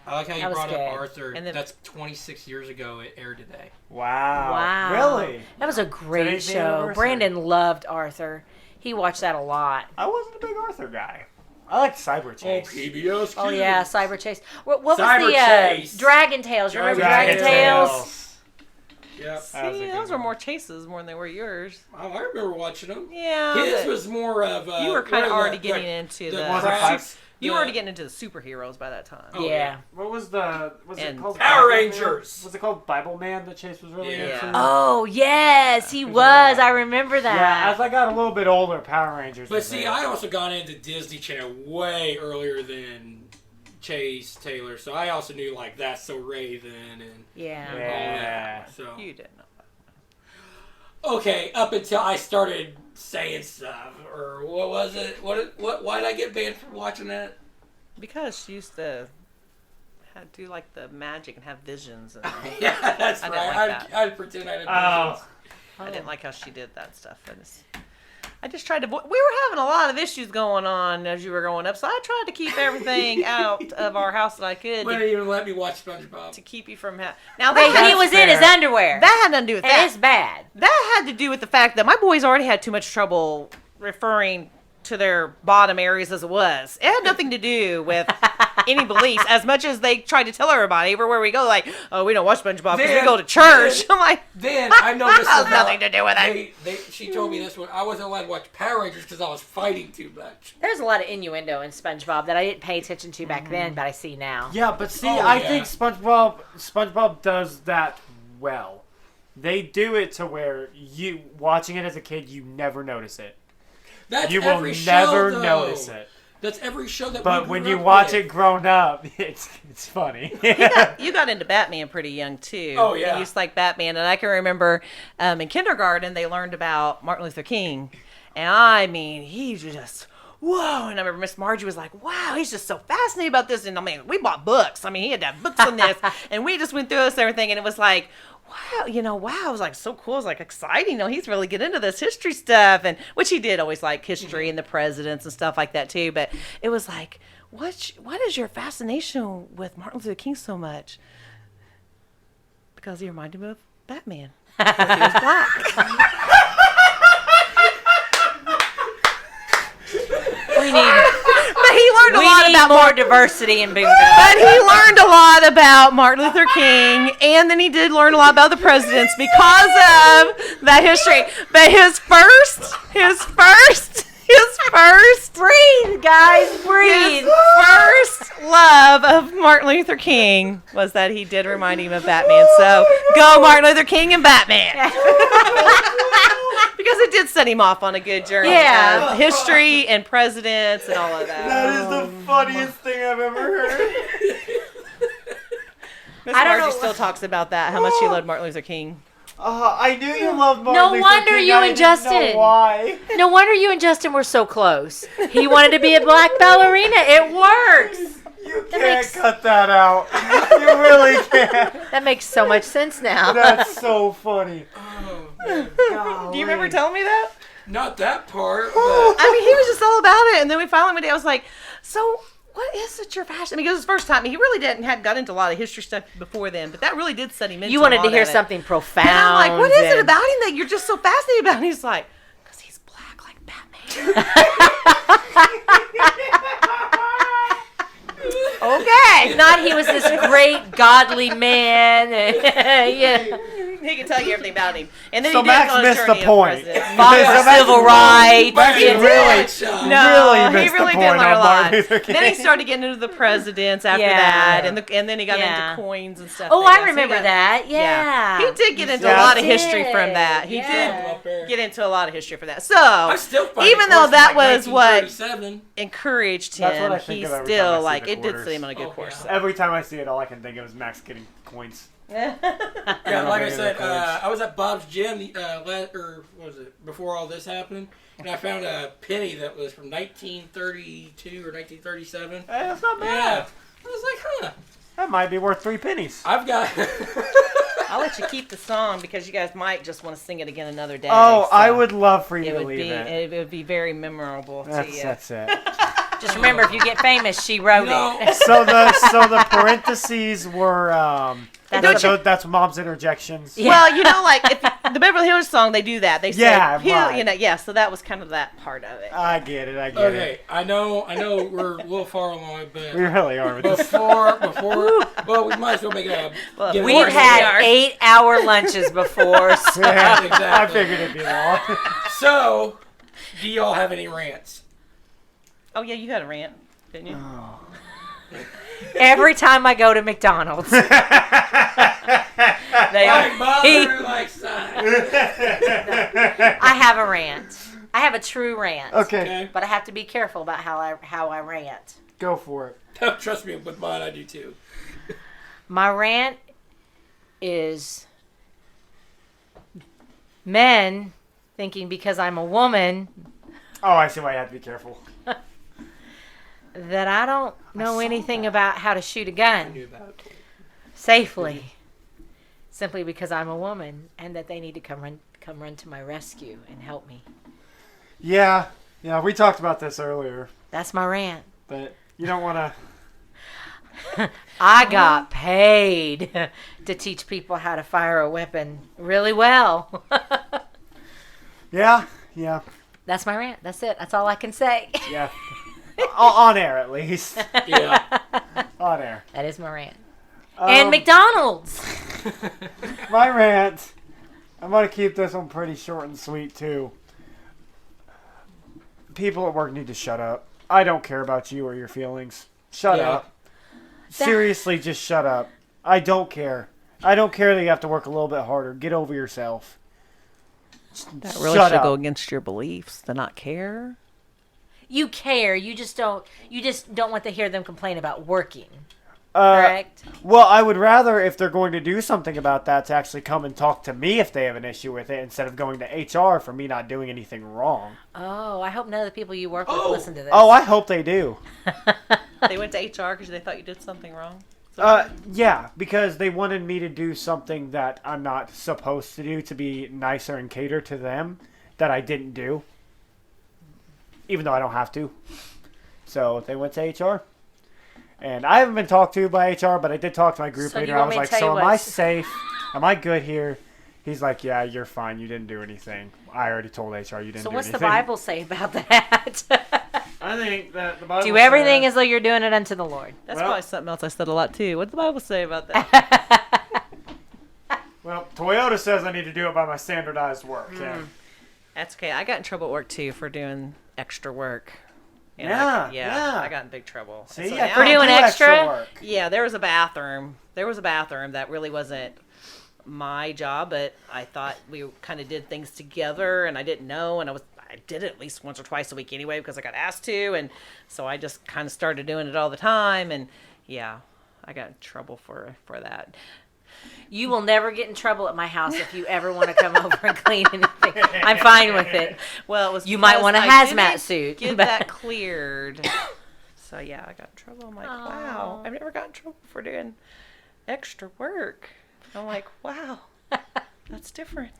I like how you That was brought good. up Arthur. And then- That's 26 years ago. It aired today. Wow. Wow. Really? That was a great Today's the show. anniversary. Brandon loved Arthur. He watched that a lot. I wasn't a big Arthur guy. I liked Cyber Chase. PBS. Oh yeah, Cyber Chase. What was Cyber the Chase. Dragon Tales? You remember Dragon Dragon Tales? Yep. That was a See, good those were one. more chases more than they were yours. I remember watching them. Yeah. His but was more of. you were kind of what are already the- getting the- into the the. Was it crafts, You the- were already getting into the superheroes by that time. Oh, Yeah. What was the... Was it And called Power Bible Man? Rangers. Was it called Bible Man that Chase was really Yeah. into? Oh yes, he was. I remember that. Yeah, as I got a little bit older, Power Rangers But was see, there. I also got into Disney Channel way earlier than Chase Taylor, so I also knew like That's So Raven and Yeah. all Yeah. that. So You didn't know. okay, up until I started saying stuff, or what was it? What? Why did I get banned from watching that? Because she used to do like the magic and have visions. And Yeah, that's I right. didn't like that. I'd pretend I didn't. Oh. I didn't like how she did that stuff. I just tried to. We were having a lot of issues going on as you were growing up, so I tried to keep everything out of our house that I could Wouldn't even let me watch SpongeBob. to keep you from. Now Wait, that he had, was in his fair. underwear. that had nothing to do with and that. it's bad. That had to do with the fact that my boys already had too much trouble referring to their bottom areas as it was. It had nothing to do with any beliefs, as much as they tried to tell everybody everywhere we go, like, oh, we don't watch SpongeBob because we Then- go to church. I'm like, Then I know this has about- nothing to do with it. She told me this one. I wasn't allowed to watch Power Rangers because I was fighting too much. There's a lot of innuendo in SpongeBob that I didn't pay attention to back then, but I see now. Yeah, but see, Oh, I yeah. think SpongeBob does that well. They do it to where you watching it as a kid, you never notice it. That's You will every never show, though. notice it. That's every show that. But we when grew you up watch with. it grown up, it's funny. You got into Batman pretty young too. Oh, yeah. You used to like Batman, and I can remember in kindergarten they learned about Martin Luther King, and I mean he's just whoa. And I remember Miss Margie was like, "Wow, he's just so fascinated about this." And I mean, we bought books. I mean, he had to have books on this, and we just went through this and everything, and it was like. Wow, wow, it was like so cool. It was like exciting. He's really getting into this history stuff, and which he did always like history and the presidents and stuff like that too. But it was like, what is your fascination with Martin Luther King so much? Because he reminded me of Batman. Because he was black. We need But he learned a lot about more diversity in Boonville. But he learned a lot about Martin Luther King, and then he did learn a lot about the presidents because of that history. But his first Breathe, guys, breathe. his first love of Martin Luther King was that he did remind him of Batman. So go Martin Luther King and Batman. Because it did set him off on a good journey Yeah. of history and presidents and all of that. That is the funniest thing I've ever heard. Miss I don't Margie know- still talks about that, how much she loved Martin Luther King. I knew you loved Martin No Luther wonder King. you I and didn't know Justin. why? No wonder you and Justin were so close. He wanted to be a black ballerina. It works. You That can't makes- cut that out. You really can't. That makes so much sense now. That's so funny. Oh, Do you remember telling me that? not that part. But I mean, he was just all about it. And then we finally one day I was like, so what is it your fashion? I mean, it was his first time. He really hadn't got into a lot of history stuff before then, but that really did set him into You wanted a to lot hear of it. something profound. And I'm like, what is it and- about him that you're just so fascinated about? And he's like, because he's black like Batman. Okay. Not he was this great godly man. Yeah. He can tell you everything about him. And then So he did Max go on a missed the journey of point. president. Father So of Max civil rights. Max Yeah. really- No, Really he missed the really did point learn a on lot. Martin Luther King. Then he started getting into the presidents after Yeah. that, and then he got Yeah. into coins and stuff. Oh, like I that. So he remember got- that. Yeah. He did get into Yeah. a lot of He history did. from that. He Yeah. did. Grew up get into a lot of history for that. I So still find even the though course that from, like, was what 1937. encouraged That's what him, I think he of every time I still see like the it did quarters. seem on a good Oh, course. yeah. Every time I see it, all I can think of is Max getting coins. Yeah, don't like I think of said, the coins. I was at Bob's Gym, or what was it, before all this happened, and I found a penny that was from 1932 or 1937. Hey, that's not Yeah. bad. I was like, huh. That might be worth 3 pennies. I've got... I'll let you keep the song because you guys might just want to sing it again another day. Oh, so I would love for you It to would leave be it. it would be very memorable to you. That's it. Just remember, if you get famous, she wrote No. it. So the parentheses were That's that's mom's interjections. Yeah. Well, you know, like if the Beverly Hills song, they do that. They say, Yeah, right. you know, yeah. So that was kind of that part of it. I get it. I get Okay, it. I know we're a little far along, but We really are with this. before, well, we might as well make a... Well, get of We've course more- had we are. 8-hour lunches before. So. Yeah, Exactly. I figured it'd be long. So, do y'all have any rants? Oh yeah, you had a rant, didn't you? Every time I go to McDonald's, they Like mother, like son. I have a rant. I have a true rant. Okay, Okay. But I have to be careful about how I rant. go for it. Trust me, with mine, I do too. My rant is men thinking because I'm a woman Oh, I see why you have to be careful. that I don't know saw anything that. about how to shoot a I gun knew about it. safely, simply because I'm a woman, and that they need to come run to my rescue and help me. Yeah, we talked about this earlier, That's my rant. but you don't want to. I got paid to teach people how to fire a weapon really well. Yeah. That's my rant. That's it. That's all I can say. Yeah. On air, at least. Yeah. On air. That is my rant. And McDonald's. My rant. I'm going to keep this one pretty short and sweet, too. People at work need to shut up. I don't care about you or your feelings. Shut Yeah. up. Seriously, just shut up. I don't care. I don't care that you have to work a little bit harder. Get over yourself. That really Shut should up. go against your beliefs to not care. You care. You just don't want to hear them complain about working. Uh, Correct? Well, I would rather, if they're going to do something about that, to actually come and talk to me if they have an issue with it, instead of going to HR for me not doing anything wrong. Oh, I hope none of the people you work with Oh. listen to this. Oh, I hope they do. They went to HR because they thought you did something wrong. Yeah, because they wanted me to do something that I'm not supposed to do to be nicer and cater to them that I didn't do, even though I don't have to. So they went to HR. And I haven't been talked to by HR, but I did talk to my group So do leader. you I want was me to like, tell so you am I what's- safe? Am I good here? He's like, yeah, you're fine. You didn't do anything. I already told HR you didn't So do what's anything. the Bible say about that? I think that the Bible Do everything says- as though you're doing it unto the Lord. That's Well- probably something else I said a lot too. What did the Bible say about that? Well, Toyota says I need to do it by my standardized work. Yeah. That's okay. I got in trouble at work too for doing extra work. And Yeah. I got in big trouble. See, So I now- For can't doing do extra? work. Yeah, there was a bathroom. There was a bathroom that really wasn't my job, but I thought we kind of did things together, and I didn't know, and I did it at least once or twice a week anyway because I got asked to, and so I just kind of started doing it all the time, and yeah, I got in trouble for that. You will never get in trouble at my house if you ever want to come over and clean anything. I'm fine with it. Well, it was You might because want a I hazmat didn't suit, Get but- that cleared. So yeah, I got in trouble. I'm like, wow, Aw. I've never got in trouble for doing extra work. I'm like, wow, that's different.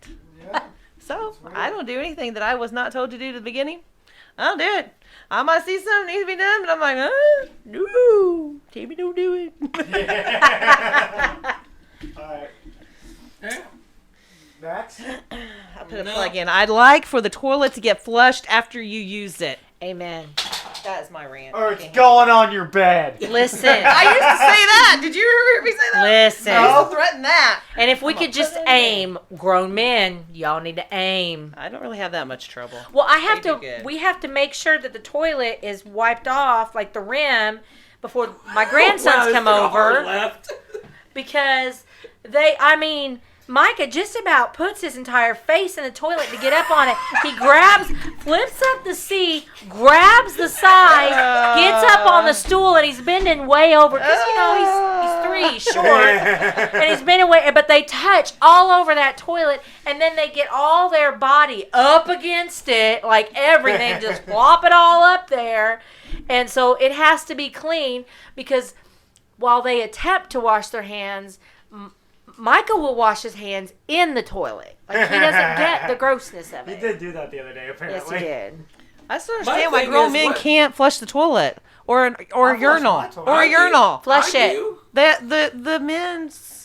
Yeah. So I don't do anything that I was not told to do to the beginning. I don't do it. I might see something needs to be done, but I'm like, no, Tammy, don't do it. All right. Yeah. Max? I put a No. plug in. I'd like for the toilet to get flushed after you use it. Amen. That is my rant. Or it's going on your bed. Listen. I used to say that. Did you ever hear me say that? Listen. I used to threaten that. And if we I'm gonna could just put it in. aim, grown men, y'all need to aim. I don't really have that much trouble. Well, I have They do to. good. We have to make sure that the toilet is wiped off, like the rim, before my grandsons Wow, come there's a hard over, left. because they. I mean, Micah just about puts his entire face in the toilet to get up on it. He flips up the seat, grabs the side, gets up on the stool, and he's bending way over. Because, he's 3, he's short. And he's bending way, but they touch all over that toilet, and then they get all their body up against it, like everything, just flop it all up there. And so it has to be clean, because while they attempt to wash their hands, Micah will wash his hands in the toilet. Like, he doesn't get the grossness of it. He did do that the other day, apparently. Yes, he did. I just don't understand why grown men can't flush the toilet or a urinal or a urinal. Flush it. The men's.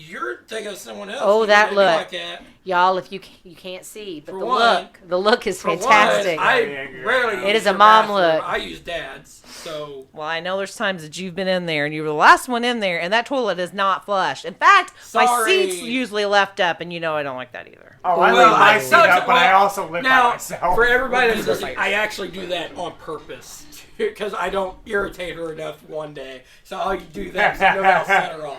You're thinking of someone else. Oh, that look. Like that. Y'all, if you can't see, but For the look is For fantastic. One, I rarely It use is a their mom bathroom. look. I use Dad's, so. Well, I know there's times that you've been in there and you were the last one in there, and that toilet is not flushed. In fact, my Sorry. seat's usually left up, and I don't like that either. Oh, I Well, leave my I seat touch up, but I well, also live by Now, myself. for everybody that's listening, I actually do that on purpose because I don't irritate her enough one day. So I'll do that because I know that'll set her off.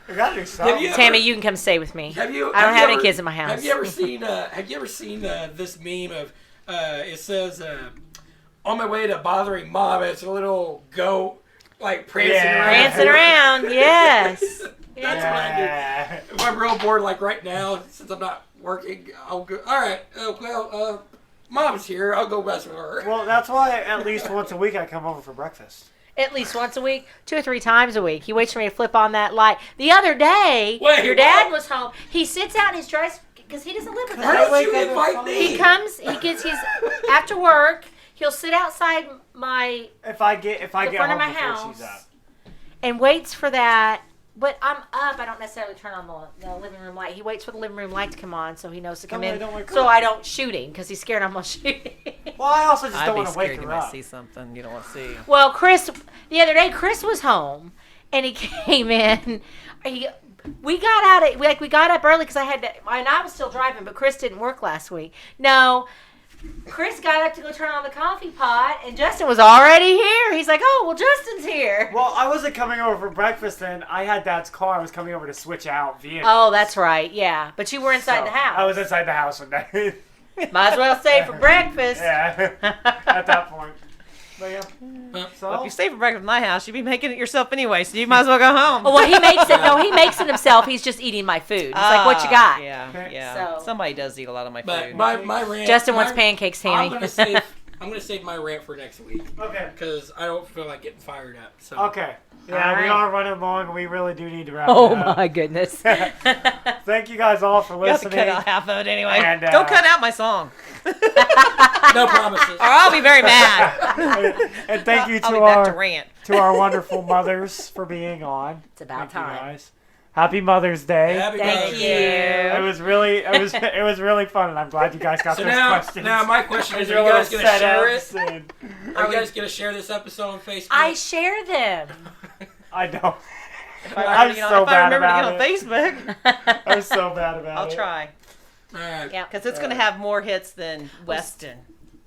We gotta do something. Tammy, you can come stay with me. I don't have any kids in my house. Have you ever seen? This meme of? It says, "On my way to bothering mom." It's a little goat like prancing around. Prancing around, yes. That's what I do. If I'm real bored, like right now, since I'm not working, I'll go. All right. Mom's here. I'll go mess with her. Well, that's why at least once a week I come over for breakfast. At least once a week, 2 or 3 times a week. He waits for me to flip on that light. The other day, your dad was home. He sits out in his dress because he doesn't live with Why us. don't you invite me? He comes. He gets his after work. He'll sit outside If I get front home of my before house she's up. and waits for that. But I'm up. I don't necessarily turn on the living room light. He waits for the living room light to come on so he knows to come in. So I don't shoot him because he's scared I'm going to shoot him. Well, I also just I'd don't be want to wake scared you her might up. see something you don't want to see. Well, the other day, Chris was home, and he came in. We got up early because I was still driving, but Chris didn't work last week. No, Chris got up to go turn on the coffee pot, and Justin was already here. He's like, "Oh, well, Justin's here." Well, I wasn't coming over for breakfast then. I had Dad's car. I was coming over to switch out vehicles. Oh, that's right. Yeah, but you were inside the house. I was inside the house one day. Might as well stay for breakfast. Yeah, at that point. But yeah. Well, if you stay for breakfast in my house, you'd be making it yourself anyway, so you might as well go home. Oh, well, he makes it. No, he makes it himself. He's just eating my food. He's like, "What you got?" Yeah. So- Somebody does eat a lot of my But food. my rant. Justin wants pancakes, Tammy. I'm gonna save my rant for next week Okay. because I don't feel like getting fired up. So. Okay. Yeah, All we right. are running long. We really do need to wrap Oh it up. my goodness. Thank you guys all for You have to listening. cut out half of it anyway. And, Don't cut out my song, No promises. or I'll be very mad. And thank you I'll to be back to our rant. wonderful mothers for being on. It's about Thank you time. guys. Happy Mother's Day. Happy Thank Mother's you. Day. It was really fun, and I'm glad you guys got So those questions. now my question is: Your Are you guys little gonna share it? setups and- Are you guys gonna share this episode on Facebook? I share them. I don't. If I'm so bad remember about to it. get on Facebook, I'm so bad about I'll it. try. All right. Yeah. Because it's going to have more hits than Weston.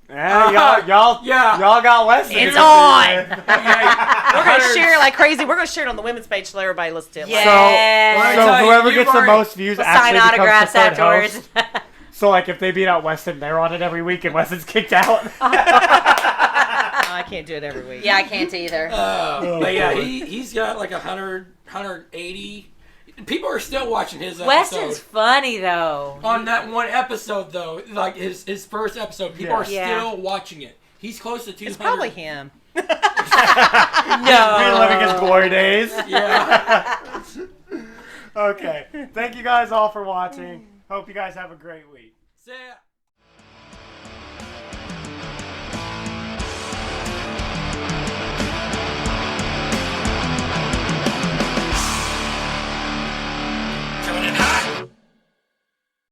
Yeah, y'all got Weston. It's on. We're We're going to share it like crazy. We're going to share it on the women's page so everybody listens to it. Yeah. So Well, whoever you've gets the already- most views We'll actually sign becomes autographs the third afterwards. host. So like if they beat out Weston, they're on it every week, and Weston's kicked out. I can't do it every week. Yeah, I can't either. But yeah, he's got like 180. People are still watching his episode. Weston's funny though. On that one episode, though, like his first episode, people are Yeah. still watching it. He's close to 200. It's probably him. He's living his glory days. Yeah. Okay. Thank you guys all for watching. Hope you guys have a great week. See ya.